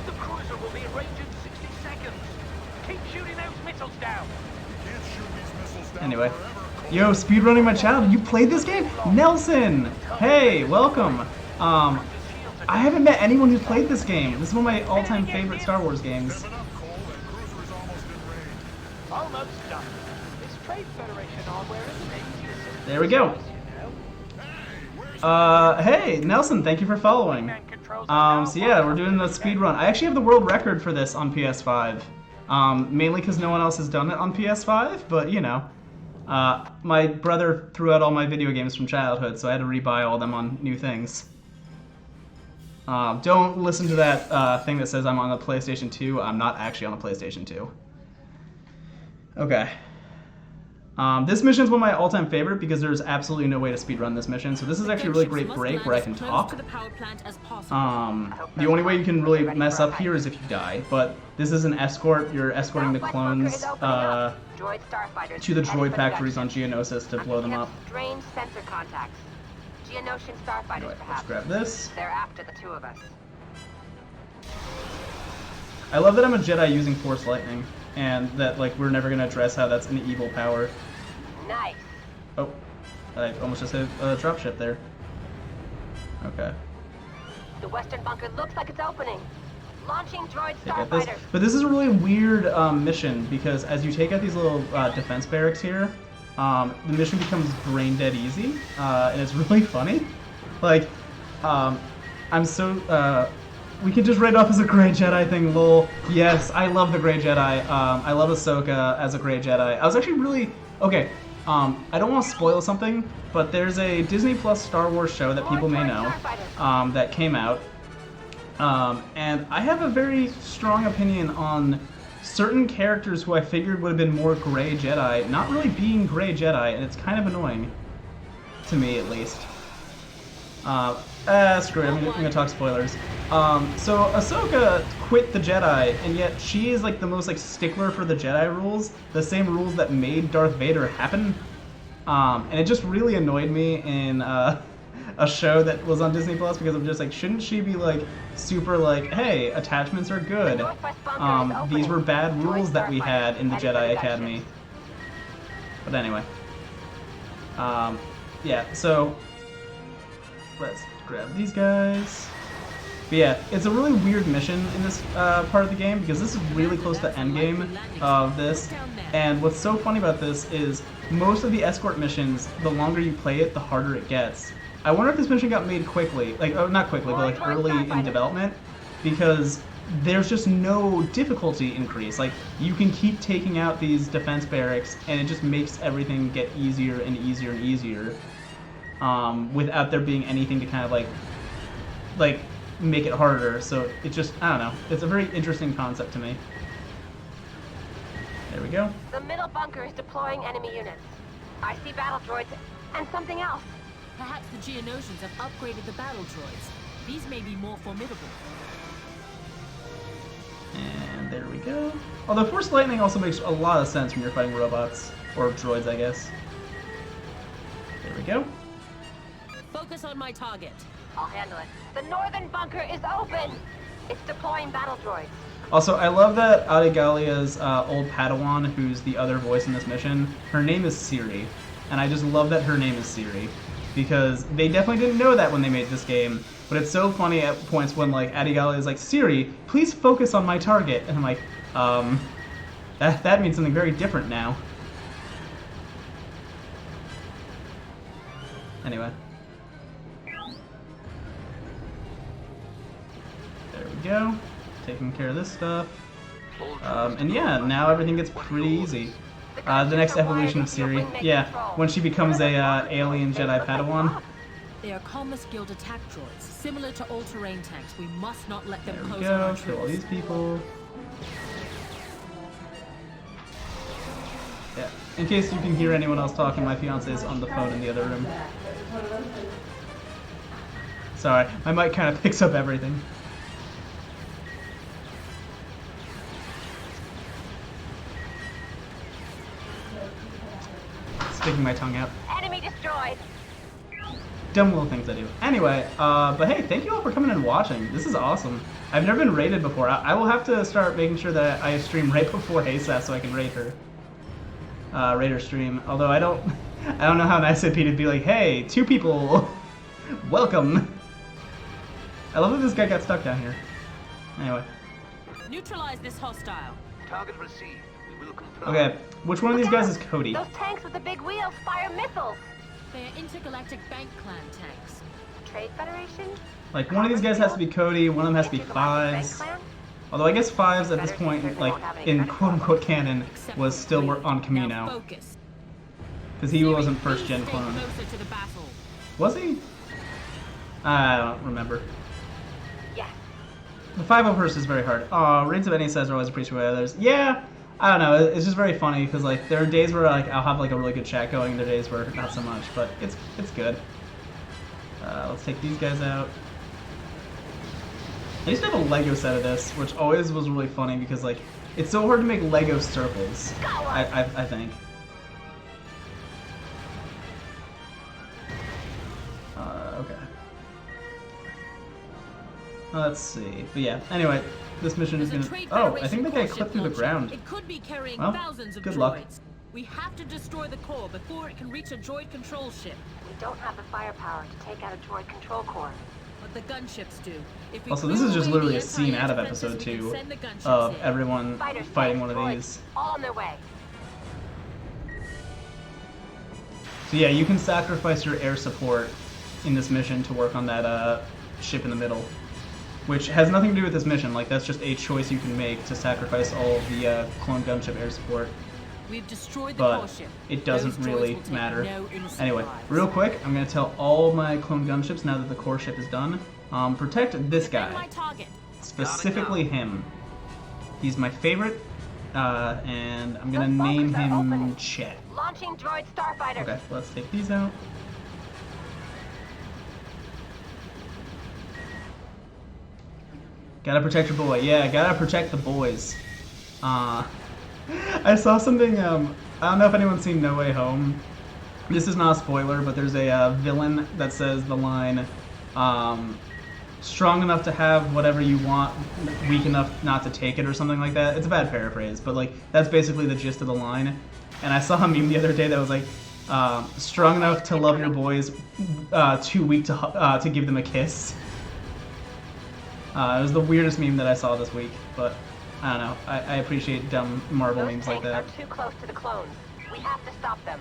The cruiser will be in range in 60 seconds. Keep shooting those missiles down! Can't shoot these missiles down Anyway. forever. Yo, speedrunning my childhood. You played this game? Nelson! Hey, welcome. I haven't met anyone who's played this game. This is one of my all-time favorite Star Wars games. Rev it up, Cole. That cruiser is almost in range. Almost done. This Trade Federation hardware isn't easy. There we go. Hey, Nelson, thank you for following. So yeah, we're doing the speedrun. I actually have the world record for this on PS5. Mainly because no one else has done it on PS5, but you know. My brother threw out all my video games from childhood, so I had to rebuy all of them on new things. Don't listen to that thing that says I'm on the PlayStation 2. I'm not actually on the PlayStation 2. Okay. This mission is one of my all-time favorite because there's absolutely no way to speedrun this mission. So this is actually a really great break where I can talk. The only way you can really mess up here is if you die. But this is an escort. You're escorting the clones to the droid factories on Geonosis to blow them up. Strange sensor contacts. Geonosian starfighters, Anyway, let's perhaps. grab this. They're after the two of us. I love that I'm a Jedi using Force Lightning, and that like we're never gonna address how that's an evil power. Nice. Oh, I almost just hit a dropship there. Okay. The western bunker looks like it's opening. Launching droid Take this. starfighters. But this is a really weird mission because as you take out these little defense barracks here, the mission becomes brain dead easy, and it's really funny. Like, I'm so we can just write off as a Grey Jedi thing, lol. Yes, I love the Grey Jedi. I love Ahsoka as a Grey Jedi. I was actually really okay. I don't want to spoil something, but there's a Disney Plus Star Wars show that people may know that came out. And I have a very strong opinion on certain characters who I figured would have been more Grey Jedi, not really being Grey Jedi, and it's kind of annoying. To me, at least. Screw it, I'm gonna talk spoilers. So Ahsoka quit the Jedi, and yet she is like the most like stickler for the Jedi rules, the same rules that made Darth Vader happen. And it just really annoyed me in a show that was on Disney Plus because I'm just like, shouldn't she be like super like, hey, attachments are good. These were bad rules that we had in the Jedi Academy. But anyway. Yeah, so let's grab these guys. But yeah, it's a really weird mission in this part of the game because this is really close to endgame of this. And what's so funny about this is most of the escort missions, the longer you play it, the harder it gets. I wonder if this mission got made quickly, like, oh, not quickly, but like early in development, because there's just no difficulty increase. Like, you can keep taking out these defense barracks, and it just makes everything get easier and easier and easier, without there being anything to kind of like make it harder. So it just, I don't know, it's a very interesting concept to me. There we go. The middle bunker is deploying enemy units. I see battle droids and something else. Perhaps the Geonosians have upgraded the battle droids. These may be more formidable. And there we go. Although Force Lightning also makes a lot of sense when you're fighting robots. Or droids, I guess. There we go. Focus on my target. I'll handle it. The northern bunker is open. It's deploying battle droids. Also, I love that Adigalia's old Padawan, who's the other voice in this mission, her name is Siri. And I just love that her name is Siri. Because they definitely didn't know that when they made this game. But it's so funny at points when, like, Adigalia is like, Siri, please focus on my target. And I'm like, that means something very different now. Anyway. There we go. Taking care of this stuff. And yeah, now everything gets pretty easy. The next evolution of Siri, yeah, when she becomes a alien Jedi Padawan. They are Commerce Guild attack droids, similar to all-terrain tanks. We must not let them There we close on go, our kill all troops. these people. Yeah, in case you can hear anyone else talking, my fiance is on the phone in the other room. Sorry, my mic kind of picks up everything. Sticking my tongue out. Enemy destroyed. Dumb little things I do. Anyway, but hey, thank you all for coming and watching. This is awesome. I've never been rated before. I will have to start making sure that I stream right before Hesa so I can rate her. Rate her stream. Although I don't know how nice it'd be to be like, hey, 2 people, welcome. I love that this guy got stuck down here. Anyway. Neutralize this hostile. Target received. We will comply. Okay, which one of these guys is Cody? Those tanks with the big wheels fire missiles. They are intergalactic bank clan tanks. Trade Federation? Like, one of these guys has to be Cody, one of them has to be Intergalactic Bank Fives. Clan? Although I guess Fives at this point, like, in quote-unquote canon, was still on Now Camino. focus. Because he wasn't first-gen Stay clone. closer to the battle. Was he? I don't remember. Yes. The 5-0 is very hard. Aw, raids of any size are always appreciated by others. Yeah, I don't know. It's just very funny because like there are days where like I'll have like a really good chat going, and there are days where not so much. But it's good. Let's take these guys out. I used to have a Lego set of this, which always was really funny because like it's so hard to make Lego circles. I think. Okay. Let's see. But yeah. Anyway. This mission is There's gonna. a Trade Oh, I think the guy Federation clipped through the warship ground. launcher. It could be carrying Well, thousands of good droids. luck. We have to destroy the core before it can reach a droid control ship. We don't have the firepower to take out a droid control core. But the gunships do. If we Also, this clear is just away literally the a scene out of anti-air episode defenses, we 2 can send the gunships of in. everyone Fighters, fighting tanks, one of droids, these. all on their way. So yeah, you can sacrifice your air support in this mission to work on that ship in the middle, which has nothing to do with this mission. Like that's just a choice you can make to sacrifice all of the clone gunship air support. We've destroyed the core But ship. it doesn't Those droids really will take matter. no innocent Anyway, lives. real quick, I'm gonna tell all my clone gunships now that the core ship is done. Protect this Defend guy. my target. Specifically him. He's my favorite, and I'm gonna Those name bunkers are him opening. Chet. Launching droid Starfighter. Okay, let's take these out. Gotta protect your boy. Yeah, gotta protect the boys. I saw something, I don't know if anyone's seen No Way Home. This is not a spoiler, but there's a villain that says the line, strong enough to have whatever you want, weak enough not to take it, or something like that. It's a bad paraphrase, but like that's basically the gist of the line. And I saw a meme the other day that was like, strong enough to love your boys, too weak to give them a kiss. It was the weirdest meme that I saw this week, but I don't know. I appreciate dumb Marvel Those memes like tanks that. are too close to the clones. We have to stop them.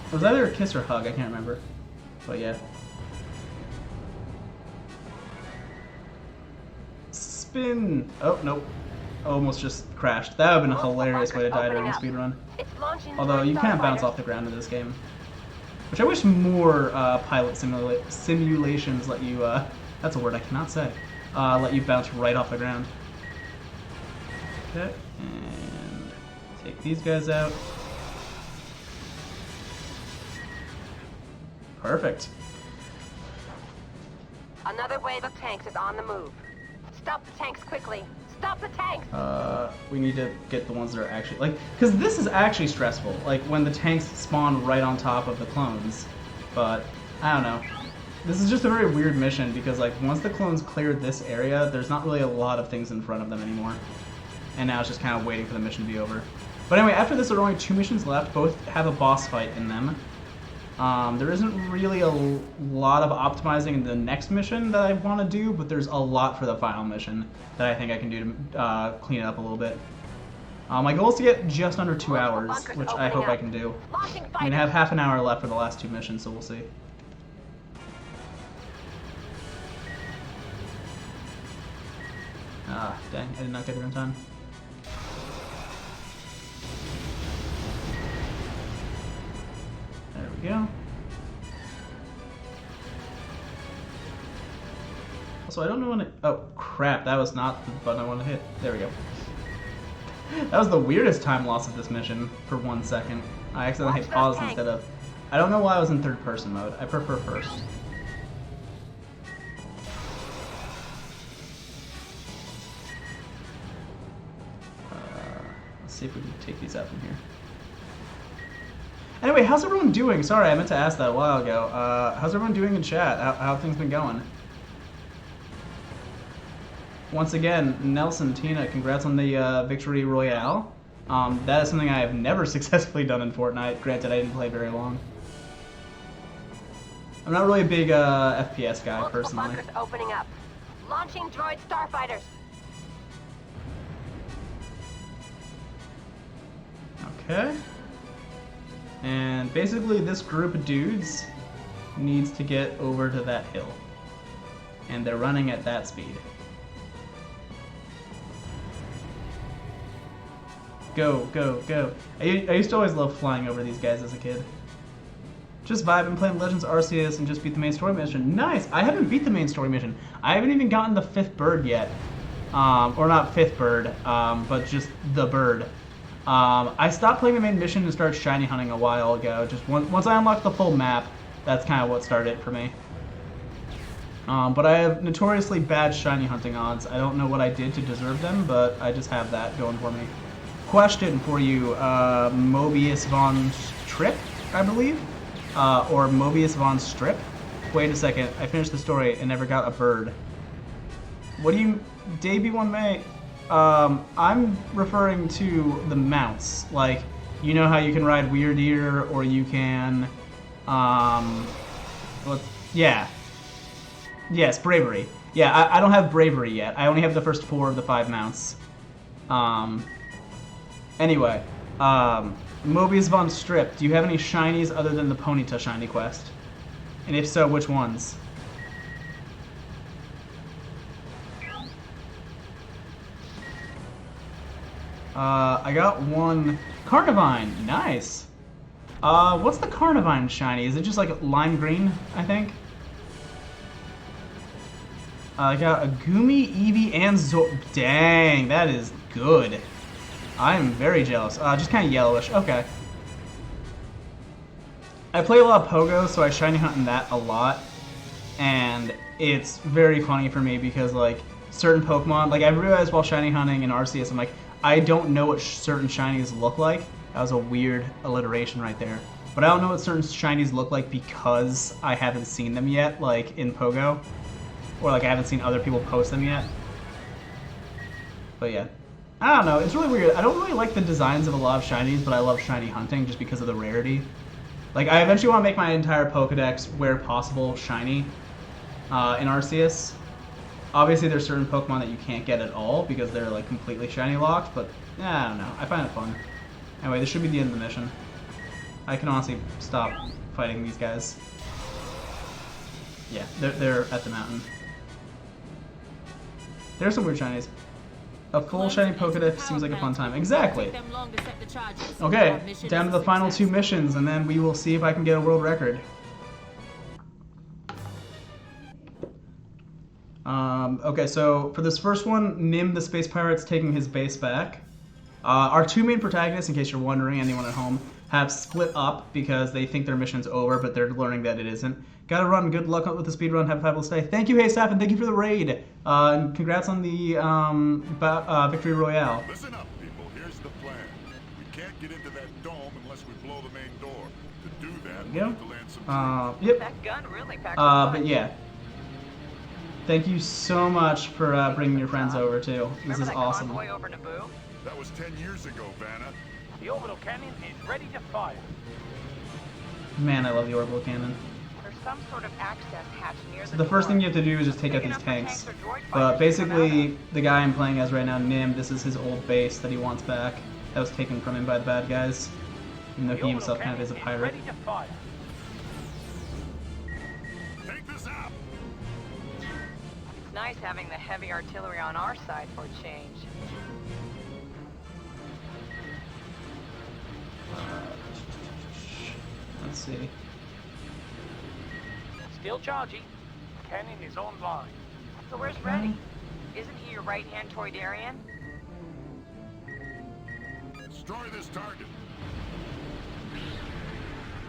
It was either a kiss or hug, I can't remember. But yeah. Spin! Oh, nope. Almost just crashed. That would have been a hilarious way to die during a speedrun. It's launching Although droid you can't bounce Starfighter. off the ground in this game. Which I wish more pilot simulations let you That's a word I cannot say. Let you bounce right off the ground. Okay, and take these guys out. Perfect. Another wave of tanks is on the move. Stop the tanks quickly. Stop the tanks! We need to get the ones that are actually, like, because this is actually stressful, like, when the tanks spawn right on top of the clones. But, I don't know. This is just a very weird mission, because, like, once the clones clear this area, there's not really a lot of things in front of them anymore. And now it's just kind of waiting for the mission to be over. But anyway, after this, there are only 2 missions left. Both have a boss fight in them. There isn't really a lot of optimizing in the next mission that I want to do, but there's a lot for the final mission that I think I can do to clean it up a little bit. My goal is to get just under 2 hours, which I hope I can do. I'm going to have half an hour left for the last 2 missions, so we'll see. Ah, dang, I did not get there in time. There we go. Also, I don't know when it... Oh, crap, that was not the button I wanted to hit. There we go. That was the weirdest time loss of this mission for 1 second. I accidentally hit pause instead of... I don't know why I was in third person mode. I prefer first. Let's see if we can take these out from here. Anyway, how's everyone doing? Sorry, I meant to ask that a while ago. How's everyone doing in chat? How have things been going? Once again, Nelson, Tina, congrats on the Victory Royale. That is something I have never successfully done in Fortnite. Granted, I didn't play very long. I'm not really a big FPS guy, personally. Bunkers opening up. Launching droid starfighters. Okay. And basically this group of dudes needs to get over to that hill. And they're running at that speed. Go, go, go. I used to always love flying over these guys as a kid. Just vibing, playing Legends Arceus, and just beat the main story mission. Nice! I haven't beat the main story mission. I haven't even gotten the 5th bird yet. Or not 5th bird, but just the bird. I stopped playing the main mission and started shiny hunting a while ago. Just once I unlocked the full map, that's kind of what started it for me. But I have notoriously bad shiny hunting odds. I don't know what I did to deserve them, but I just have that going for me. Question for you, Mobius von Strip, I believe? Or Mobius von Strip? Wait a second, I finished the story and never got a bird. What do you... Debut one May? I'm referring to the mounts. Like, you know how you can ride Weird Ear, or you can, yeah. Yes, Bravery. Yeah, I don't have Bravery yet. I only have the first 4 of the 5 mounts. Anyway, Mobius von Strip, do you have any shinies other than the Ponyta shiny quest? And if so, which ones? I got one Carnivine. Nice. What's the Carnivine shiny? Is it just like lime green, I think? I got a Gumi, Eevee, and Zor... Dang, that is good. I am very jealous. Just kind of yellowish. Okay. I play a lot of Pogo, so I shiny hunt in that a lot. And it's very funny for me because, like, certain Pokemon... Like, I realized while shiny hunting in Arceus, I'm like, I don't know what certain shinies look like. That was a weird alliteration right there. But I don't know what certain shinies look like because I haven't seen them yet, like, in Pogo. Or, like, I haven't seen other people post them yet. But, yeah. I don't know, it's really weird. I don't really like the designs of a lot of shinies, but I love shiny hunting just because of the rarity. Like, I eventually want to make my entire Pokedex, where possible, shiny in Arceus. Obviously, there's certain Pokemon that you can't get at all because they're, like, completely shiny locked, but, I don't know. I find it fun. Anyway, this should be the end of the mission. I can honestly stop fighting these guys. Yeah, they're at the mountain. There's some weird shinies. A full shiny Pokedex seems like a fun time. Exactly! Okay, down to the final 2 missions, and then we will see if I can get a world record. Okay, so for this first one, Nim the Space Pirate's taking his base back. Our two main protagonists, in case you're wondering, anyone at home, have split up because they think their mission's over, but they're learning that it isn't. Gotta run. Good luck with the speed run. Have a fabulous day. Thank you, Haystaf, and thank you for the raid. And congrats on the Victory Royale. Listen up, people. Here's the plan. We can't get into that dome unless we blow the main door. To do that, we have to land some Yep. That gun really packs a punch. But yeah. Thank you so much for bringing your friends over, too. This Remember is that awesome. convoy over Naboo? That was 10 years ago, Vanna. The orbital cannon is ready to fire. Man, I love the orbital cannon. There's some sort of access hatch near So the first door. thing you have to do is just take out Big these enough for tanks. or droid But fighters to basically, the guy I'm playing as right now, Nim, this is his old base that he wants back. That was taken from him by the bad guys. Even though The he himself orbital kind of is a cannon pirate. ready to fire. Take this out! It's nice having the heavy artillery on our side for a change. Let's see. Still charging. Cannon is online. So where's Reddy? Isn't he your right-hand Toydarian? Destroy this target.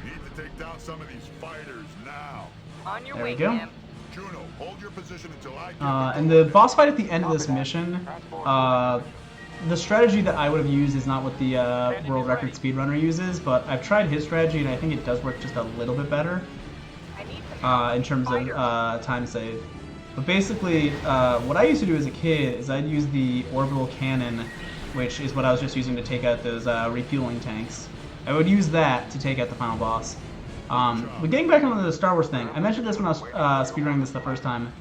Need to take down some of these fighters now. On your There we way, go. Kim. Juno, hold your position until I get And the boss fight at the end of this mission, the strategy that I would have used is not what the world record speedrunner uses, but I've tried his strategy and I think it does work just a little bit better I need some in terms of time save. But basically, what I used to do as a kid is I'd use the orbital cannon, which is what I was just using to take out those refueling tanks. I would use that to take out the final boss. But getting back onto the Star Wars thing, I mentioned this when I was speedrunning this the first time.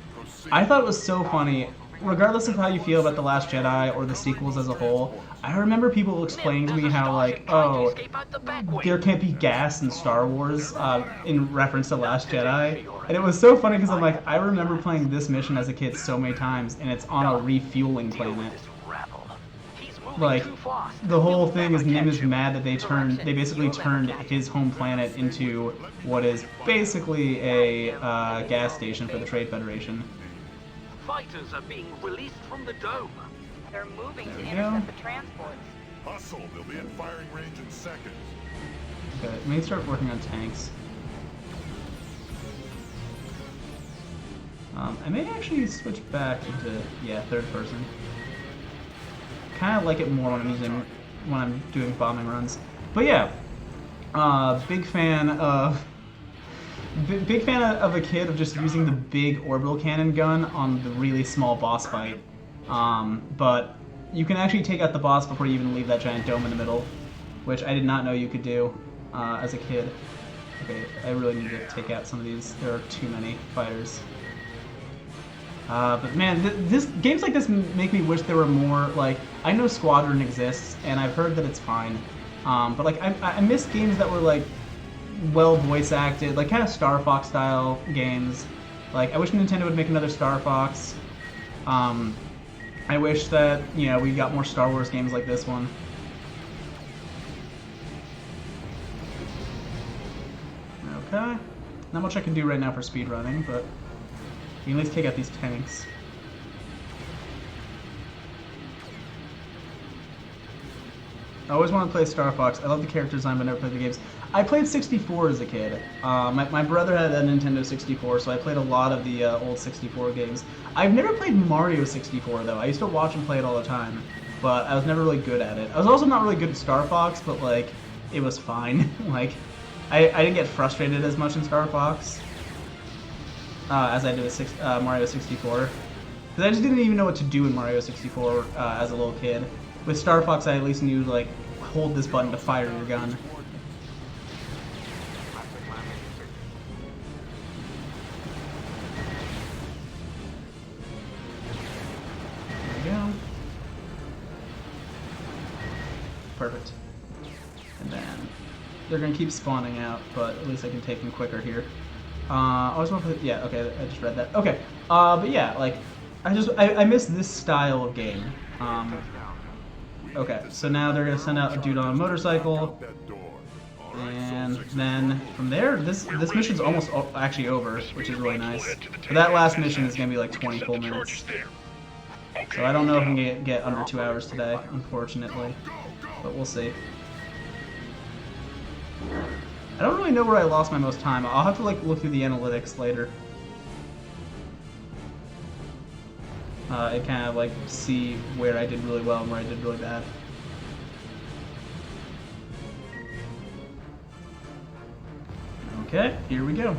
I thought it was so funny. Regardless of how you feel about The Last Jedi or the sequels as a whole, I remember people explaining to me how, like, oh, there can't be gas in Star Wars in reference to Last Jedi. And it was so funny because I'm like, I remember playing this mission as a kid so many times, and it's on a refueling planet. Like, the whole thing is Nim is mad that they basically turned his home planet into what is basically a gas station for the Trade Federation. Fighters are being released from the dome. They're moving to There we intercept go. the transports. Hustle, they'll be in firing range in seconds. Okay, let me start working on tanks. I may actually switch back into, yeah, third person. Kind of like it more when I'm doing bombing runs. But yeah, big fan of a kid of just using the big orbital cannon gun on the really small boss fight. But you can actually take out the boss before you even leave that giant dome in the middle, which I did not know you could do as a kid. Okay, I really need to take out some of these. There are too many fighters. But man, games like this make me wish there were more, like, I know Squadron exists, and I've heard that it's fine. But like, I miss games that were like, well voice acted, like kind of Star Fox style games. Like, I wish Nintendo would make another Star Fox. I wish that, you know, we got more Star Wars games like this one. Okay. Not much I can do right now for speedrunning, but you can at least take out these tanks. I always want to play Star Fox. I love the character design, but never played the games. I played 64 as a kid. My brother had a Nintendo 64, so I played a lot of the old 64 games. I've never played Mario 64, though. I used to watch and play it all the time, but I was never really good at it. I was also not really good at Star Fox, but, like, it was fine. Like, I didn't get frustrated as much in Star Fox as I did with Mario 64. Because I just didn't even know what to do in Mario 64 as a little kid. With Star Fox, I at least knew, like, hold this button to fire your gun. There we go. Perfect. And then they're gonna keep spawning out, but at least I can take them quicker here. I was going for the, yeah, okay, I just read that. Okay, but yeah, like, I miss this style of game. Okay, so now they're gonna send out a dude on a motorcycle, and And then from there, this mission's almost actually over, which is really nice. But that last mission is gonna be like 20 full minutes. So I don't know if I'm gonna get under 2 hours today, unfortunately. But we'll see. I don't really know where I lost my most time. I'll have to like look through the analytics later. And kind of like see where I did really well and where I did really bad. Okay, here we go.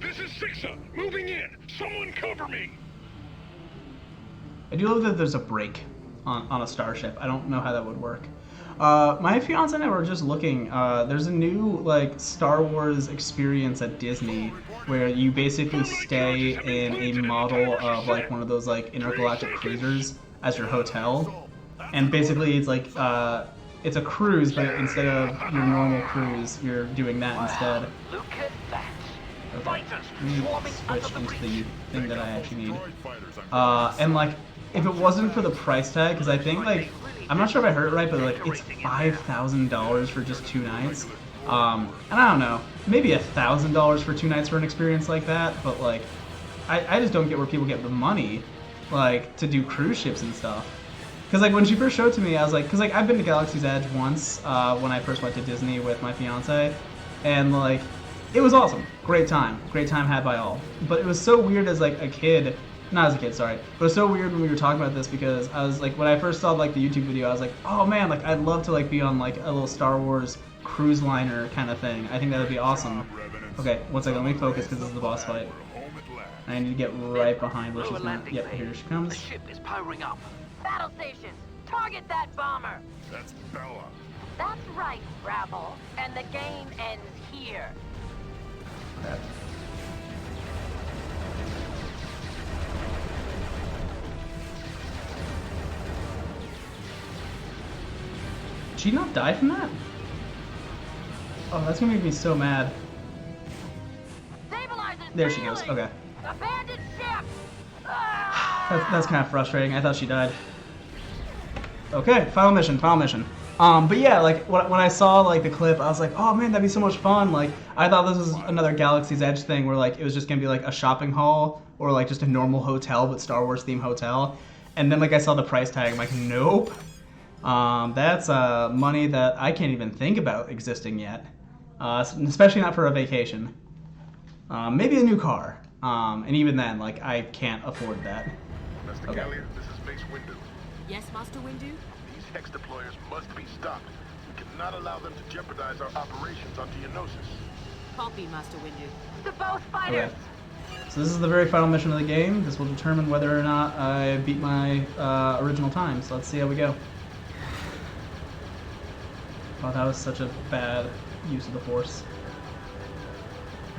This is Sixa, moving in. Someone cover me. I do love that there's a break on a starship. I don't know how that would work. My fiance and I were just looking. There's a new like Star Wars experience at Disney where you basically stay in a model of like one of those like intergalactic cruisers as your hotel, and basically it's like it's a cruise, but instead of your normal cruise, you're doing that instead. Look at that. Okay, let me switch into the thing that I actually need. And like, if it wasn't for the price tag, because I think like, I'm not sure if I heard it right, but like it's $5,000 for just 2 nights. And I don't know, maybe $1,000 for 2 nights for an experience like that, but like, I just don't get where people get the money, like, to do cruise ships and stuff. Because like when she first showed it to me, I was like, because like I've been to Galaxy's Edge once when I first went to Disney with my fiance, and like it was awesome, great time had by all. But it was so weird as like a kid, not as a kid, sorry, but it was so weird when we were talking about this because I was like, when I first saw like the YouTube video, I was like, oh man, like I'd love to like be on like a little Star Wars cruise liner kind of thing. I think that would be awesome. Okay, one second, let me focus because this is the boss fight. I need to get right behind where she's not. Yep, here she comes. The ship is powering up. Battle stations, target that bomber. That's Bella. That's right, Rabble. And the game ends here. Okay. Did she not die from that? Oh, that's gonna make me so mad. There she goes. Okay. Abandoned ship. That's kind of frustrating. I thought she died. Okay, final mission. But yeah, like when I saw like the clip, I was like, oh man, that'd be so much fun. Like I thought this was another Galaxy's Edge thing where like it was just gonna be like a shopping hall or like just a normal hotel but Star Wars themed hotel. And then like I saw the price tag, I'm like, nope. That's money that I can't even think about existing yet, especially not for a vacation. Maybe a new car, and even then, like I can't afford that. Master Okay. Gallia, this is Base Windu. Yes, Master Windu? These hex deployers must be stopped. We cannot allow them to jeopardize our operations on Geonosis. Copy, Master Windu. To both fighters. Okay. So this is the very final mission of the game. This will determine whether or not I beat my original time. So let's see how we go. Oh, that was such a bad use of the Force.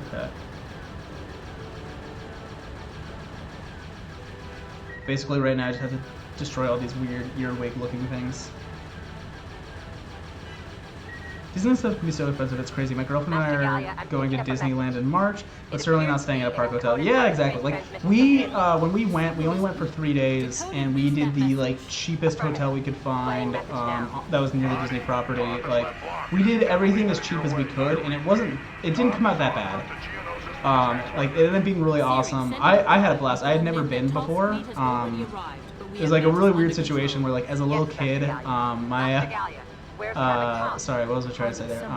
Okay. Basically, right now I just have to destroy all these weird earwig-looking things. Disney stuff can be so expensive, it's crazy. My girlfriend and I are going to Disneyland in March, but certainly not staying at a park hotel. Yeah, exactly. Like, we, when we only went for 3 days, and we did the, like, cheapest hotel we could find, that was near the Disney property. Like, we did everything as cheap as we could, and it didn't come out that bad. Like, it ended up being really awesome. I had a blast. I had never been before. It was like a really weird situation where, like, as a little kid, sorry, what was I trying to say there?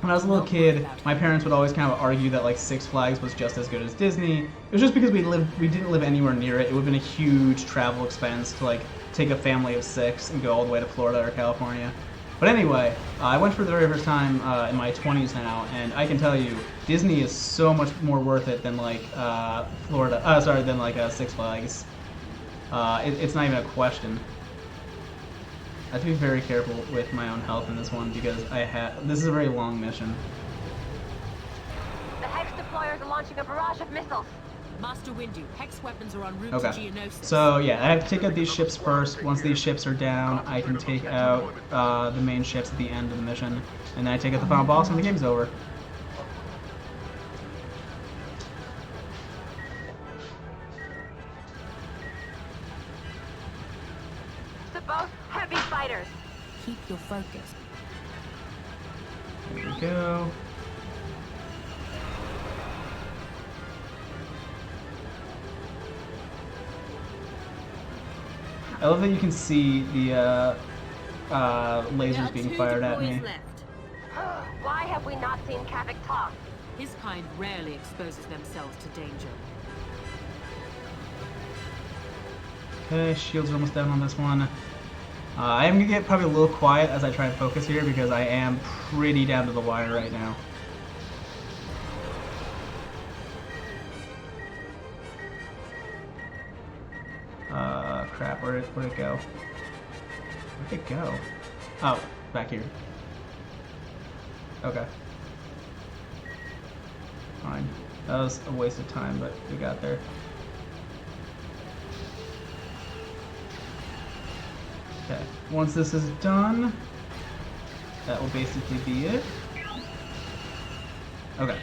When I was a little kid, my parents would always kind of argue that like Six Flags was just as good as Disney. It was just because we didn't live anywhere near it. It would have been a huge travel expense to like take a family of 6 and go all the way to Florida or California. But anyway, I went for the very first time in my 20s now, and I can tell you, Disney is so much more worth it than like than like Six Flags. It's not even a question. I have to be very careful with my own health in this one because this is a very long mission. The hex deployers are launching a barrage of missiles. Master Windu, hex weapons are en route Okay. to Geonosis. So yeah, I have to take out these ships first. Once these ships are down, I can take out the main ships at the end of the mission, and then I take out the final boss and the game's over. To both heavy fighters. Keep your focus. There we go. I love that you can see the lasers being fired at me. Left. Why have we not seen Kavik talk? His kind rarely exposes themselves to danger. Okay, shields are almost down on this one. I am gonna get probably a little quiet as I try and focus here because I am pretty down to the wire right now. Crap, where'd it go? Where'd it go? Oh, back here. Okay. Fine. That was a waste of time, but we got there. Okay, once this is done, that will basically be it. Okay,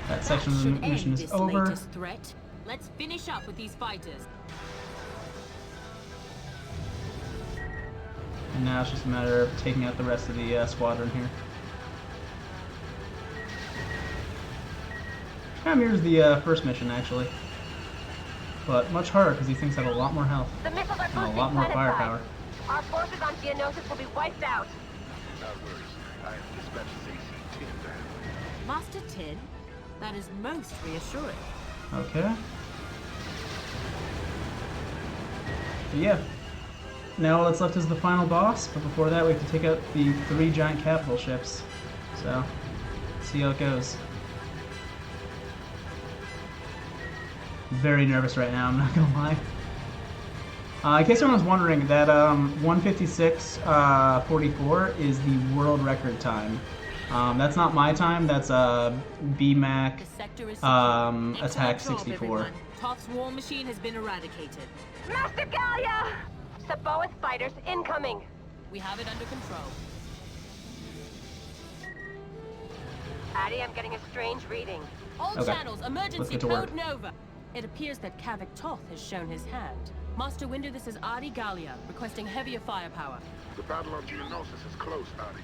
that section of the mission is over. Latest threat. Let's finish up with these fighters. And now it's just a matter of taking out the rest of the squadron here. Kind of mirrors the first mission, actually. But much harder, because these things have a lot more health. The missiles are And boosting a lot more planet firepower. side. Our forces on Geonosis will be wiped out. Not worries. I have dispatched AC-10 down. Master Tin? That is most reassuring. Okay. But yeah. Now all that's left is the final boss, but before that we have to take out the 3 giant capital ships. So, see how it goes. Very nervous right now, I'm not gonna lie. In case anyone was wondering, that 156.44 is the world record time. That's not my time, that's BMAC The sector is Attack 64. Toth's war machine has been eradicated. Master Gallia! Saboeth fighters incoming! We have it under control. Addy, I'm getting a strange reading. All Okay. channels, emergency Let's get to code work. Nova. It appears that Kavik Toth has shown his hand. Master Windu, this is Adi Gallia, requesting heavier firepower. The battle on Geonosis is close, Adi.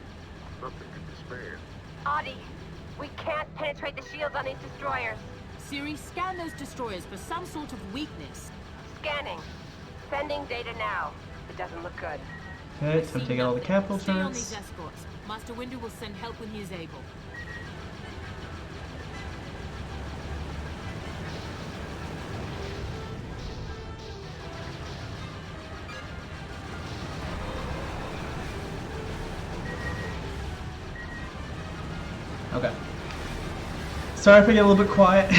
Nothing can be spared. Addy, we can't penetrate the shields on these destroyers. Siri, scan those destroyers for some sort of weakness. Scanning. Sending data now. It doesn't look good. Okay, so take out all the capital Stay on turrets. these escorts. Master Windu will send help when he is able. Okay. Sorry if I get a little bit quiet.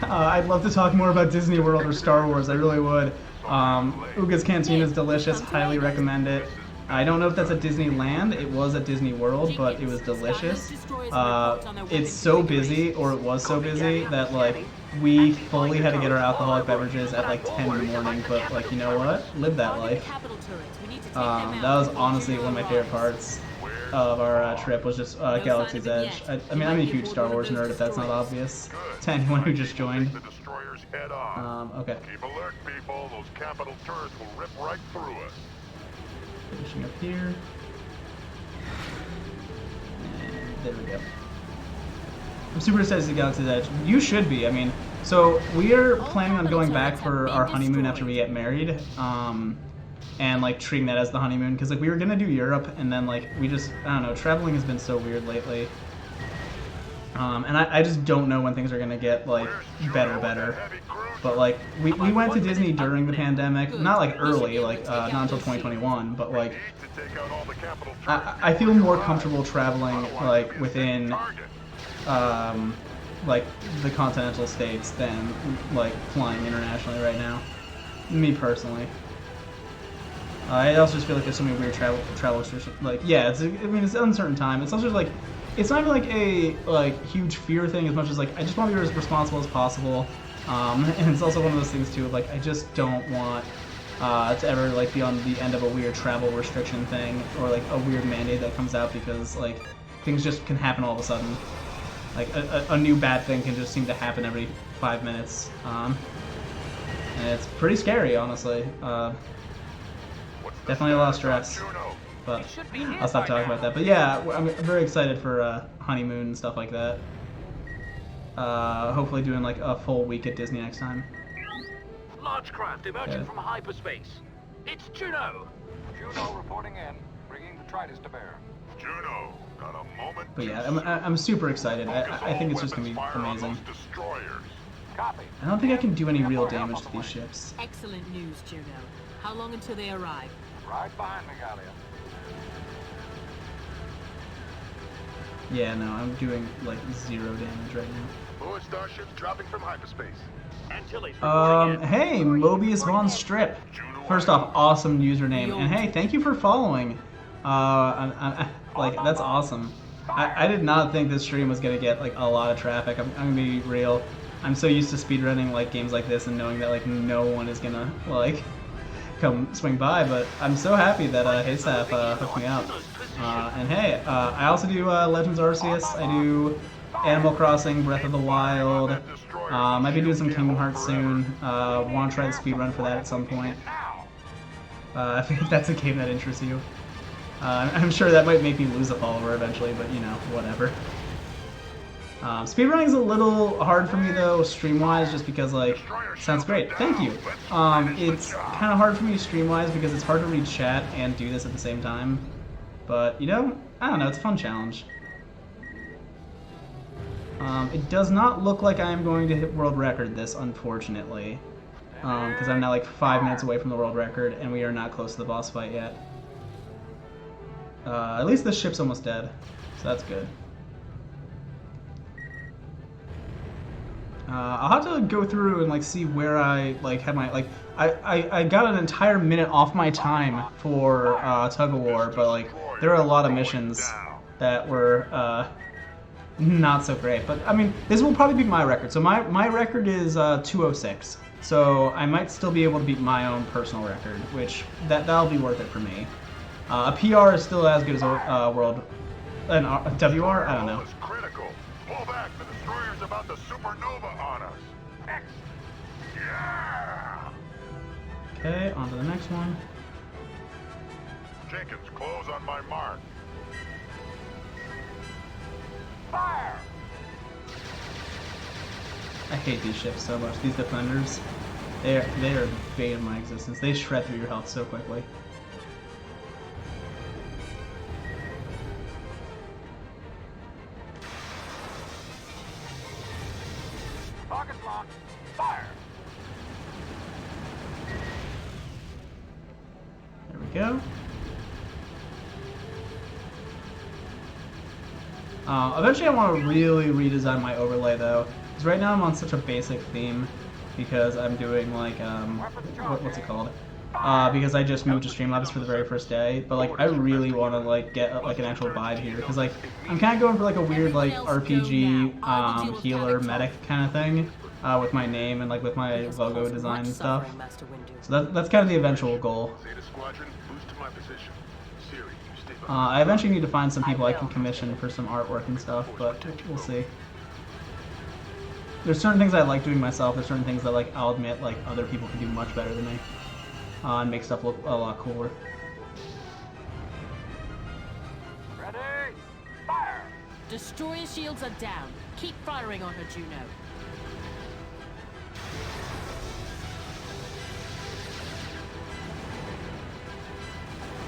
I'd love to talk more about Disney World or Star Wars, I really would. Uga's Canteen is delicious, highly recommend it. I don't know if that's at Disneyland, it was at Disney World, but it was delicious. It's so busy, or it was so busy, that like, we fully had to get our alcoholic beverages at like 10 in the morning, but like, you know what? Live that life. That was honestly one of my favorite parts of our trip, was just Galaxy's Edge. I mean, I'm a huge Star Wars nerd, if that's not obvious to anyone who just joined. The destroyers head on. Okay. Keep alert, people. Those capital turrets will rip right through us. Finishing up here. And there we go. I'm super excited to see Galaxy's Edge. You should be. I mean, so we are planning on going back for our honeymoon after we get married. And like treating that as the honeymoon, because like we were gonna do Europe, and then like we just, I don't know, traveling has been so weird lately. And I just don't know when things are gonna get like better. But like we went to Disney during the pandemic, not like early, like not until 2021, but like I feel more comfortable traveling like within like the continental states than like flying internationally right now. Me personally. I also just feel like there's so many weird travel restrictions. Like, yeah, I mean, it's an uncertain time. It's also like, it's not even like a huge fear thing as much as like I just want to be as responsible as possible. And it's also one of those things too. Like, I just don't want to ever like be on the end of a weird travel restriction thing or like a weird mandate that comes out because like things just can happen all of a sudden. Like a new bad thing can just seem to happen every 5 minutes. And it's pretty scary, honestly. Definitely a lot of stress. But I'll stop talking about that. But yeah, I'm very excited for honeymoon and stuff like that. Hopefully doing like a full week at Disney next time. Large craft emerging from hyperspace. It's Juno. Juno reporting in, bringing the Tridus to bear. Juno, got a moment. But yeah, I'm super excited. I think it's just gonna be amazing. Copy. I don't think I can do any real damage to these ships. Excellent news, Juno. How long until they arrive? Right behind me, Gallia. Yeah, no, I'm doing like 0 damage right now. More starships dropping from hyperspace. Hey, Mobius Von Strip. First off, awesome username, and hey, thank you for following. Like that's awesome. I did not think this stream was gonna get like a lot of traffic. I'm gonna be real. I'm so used to speedrunning like games like this and knowing that like no one is gonna like come swing by, but I'm so happy that Haysap hooked me up. And hey, I also do Legends Arceus. I do Animal Crossing, Breath of the Wild. Might be doing some Kingdom Hearts soon. Want to try the speedrun for that at some point. If that's a game that interests you. I'm sure that might make me lose a follower eventually, but you know, whatever. Speedrunning is a little hard for me though, stream-wise, just because like, sounds great, thank you. It's kind of hard for me stream-wise because it's hard to read chat and do this at the same time. But, you know, I don't know, it's a fun challenge. It does not look like I am going to hit world record this, unfortunately. Because I'm now like 5 minutes away from the world record, and we are not close to the boss fight yet. At least this ship's almost dead, so that's good. I'll have to go through and like see where I like had my like I got an entire minute off my time for Tug of War, but like there are a lot of missions that were not so great. But I mean, this will probably be my record. So my record is 206. So I might still be able to beat my own personal record, which that'll be worth it for me. A PR is still as good as a world. An WR? I don't know. Critical. Pull back. The destroyer's about to supernova on us. Yeah. Okay, on to the next one. Jenkins, close on my mark. Fire! I hate these ships so much. These defenders, they are the bane of my existence. They shred through your health so quickly. Target locked. Fire! There we go. Eventually I want to really redesign my overlay though, because right now I'm on such a basic theme, because I'm doing like, what's it called? Because I just moved to Streamlabs for the very first day, but like I really want to like get like an actual vibe here, because like I'm kind of going for like a weird like RPG healer medic kind of thing, with my name and like with my logo design and stuff. So that's kind of the eventual goal. I eventually need to find some people I can commission for some artwork and stuff, but we'll see. There's certain things I like doing myself, there's certain things that like I'll admit like other people can do much better than me. And make stuff look a lot cooler. Ready? Fire! Destroyer shields are down. Keep firing on her, Juno.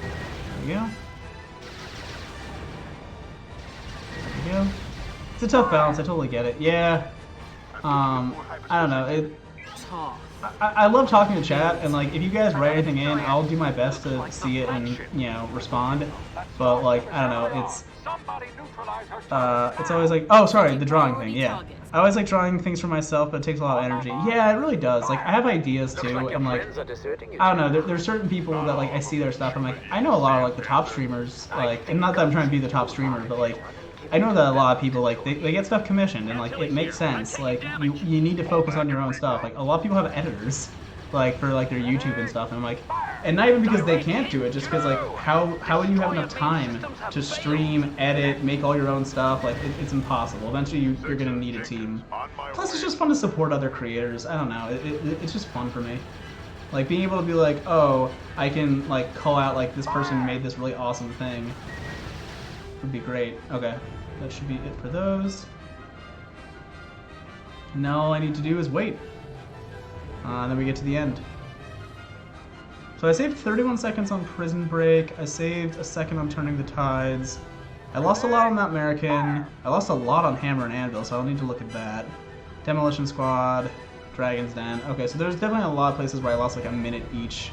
There we go. There we go. It's a tough balance, I totally get it. Yeah. I don't know. I love talking to chat, and like if you guys write anything in, I'll do my best to see it and, you know, respond. But like I don't know, it's always like, oh sorry, the drawing thing. Yeah, I always like drawing things for myself, but it takes a lot of energy. Yeah, it really does. Like I have ideas too, and like I don't know, there's certain people that like I see their stuff. I'm like, I know a lot of like the top streamers, like, and not that I'm trying to be the top streamer, but like I know that a lot of people like they get stuff commissioned, and like it makes sense. Like you need to focus on your own stuff. Like a lot of people have editors, like for like their YouTube and stuff. And I'm like, and not even because they can't do it, just because like how would you have enough time to stream, edit, make all your own stuff? Like it's impossible. Eventually you're gonna need a team. Plus it's just fun to support other creators. I don't know. It's just fun for me. Like being able to be like, oh, I can like call out like this person made this really awesome thing would be great. Okay, that should be it for those. Now all I need to do is wait. And then we get to the end. So I saved 31 seconds on Prison Break. I saved a second on Turning the Tides. I lost a lot on that American. I lost a lot on Hammer and Anvil, so I'll need to look at that. Demolition Squad, Dragon's Den. Okay, so there's definitely a lot of places where I lost like a minute each.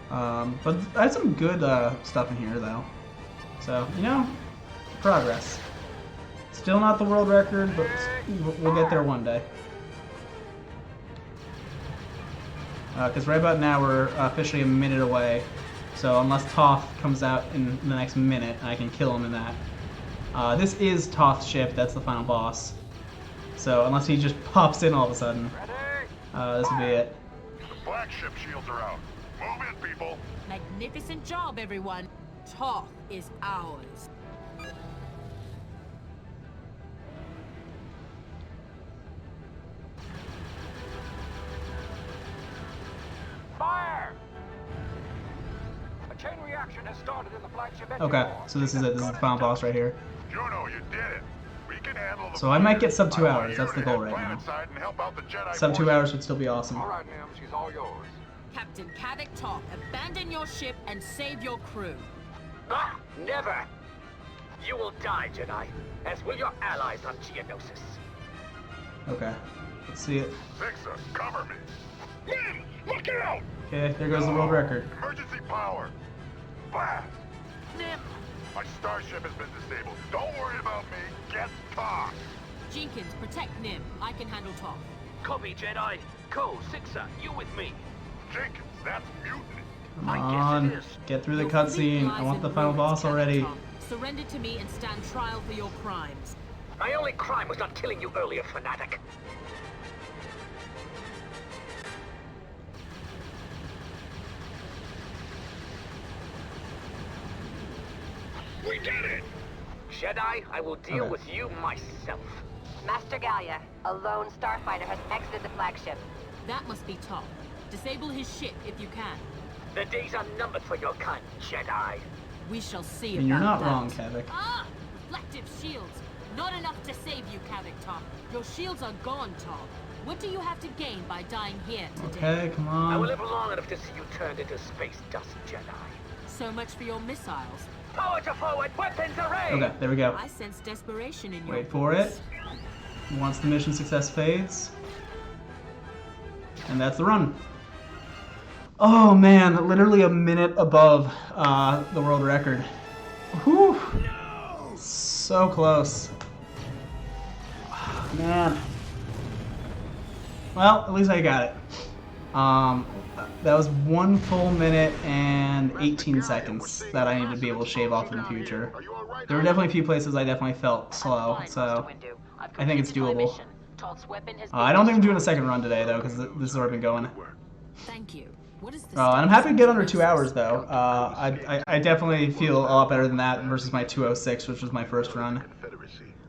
But I had some good stuff in here, though. So, you know, progress. Still not the world record, but we'll get there one day. Because right about now we're officially a minute away. So unless Toth comes out in the next minute, I can kill him in that. This is Toth's ship, that's the final boss. So unless he just pops in all of a sudden, this will be it. The flagship shields are out. Move in, people. Magnificent job, everyone. Toth is ours. Fire! A chain reaction has started in the flagship engine. Okay, so this is it. This is the final boss right here. Juno, you did it. We can handle the So I might get sub 2 hours. That's the goal right now. Sub 2 hours would still be awesome. All right, Nim, she's all yours. Captain Kavik Toth, abandon your ship and save your crew. Ah, never! You will die, Jedi, as will your allies on Geonosis. Okay, let's see it. Fixer, cover me. Nim, look out! Okay, there goes the world record. Emergency power. Blast. Nim! My starship has been disabled. Don't worry about me. Get Toth. Jenkins, protect Nim. I can handle Toth. Copy, Jedi. Ko, Sixer, you with me. Jenkins, that's mutiny. Come I on, guess it is. get through the Your fleet cutscene. lies I want in the final ruins, boss Captain already. Toth. Surrender to me and stand trial for your crimes. My only crime was not killing you earlier, fanatic. We did it! Jedi, I will deal Okay. with you myself. Master Gallia, a lone starfighter has exited the flagship. That must be Toth. Disable his ship if you can. The days are numbered for your kind, Jedi. We shall see And you're about not that. wrong, Kavik. Ah! Reflective shields. Not enough to save you, Kavik Toth. Your shields are gone, Toth. What do you have to gain by dying here today? Okay, come I will on. live long enough to see you turned into space dust, Jedi. So much for your missiles. Power to forward, weapons array! Okay, there we go. I sense desperation in your Wait for voice. it. Once the mission success fades. And that's the run. Oh man, literally a minute above the world record. Whew. So close. Man. Well, at least I got it. That was 1 full minute and 18 seconds that I need to be able to shave off in the future. There were definitely a few places I definitely felt slow, so I think it's doable. I don't think I'm doing a second run today, though, because this has already been going. Thank you. What is this? And I'm happy to get under 2 hours, though. I definitely feel a lot better than that versus my 2:06, which was my first run.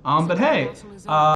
But hey,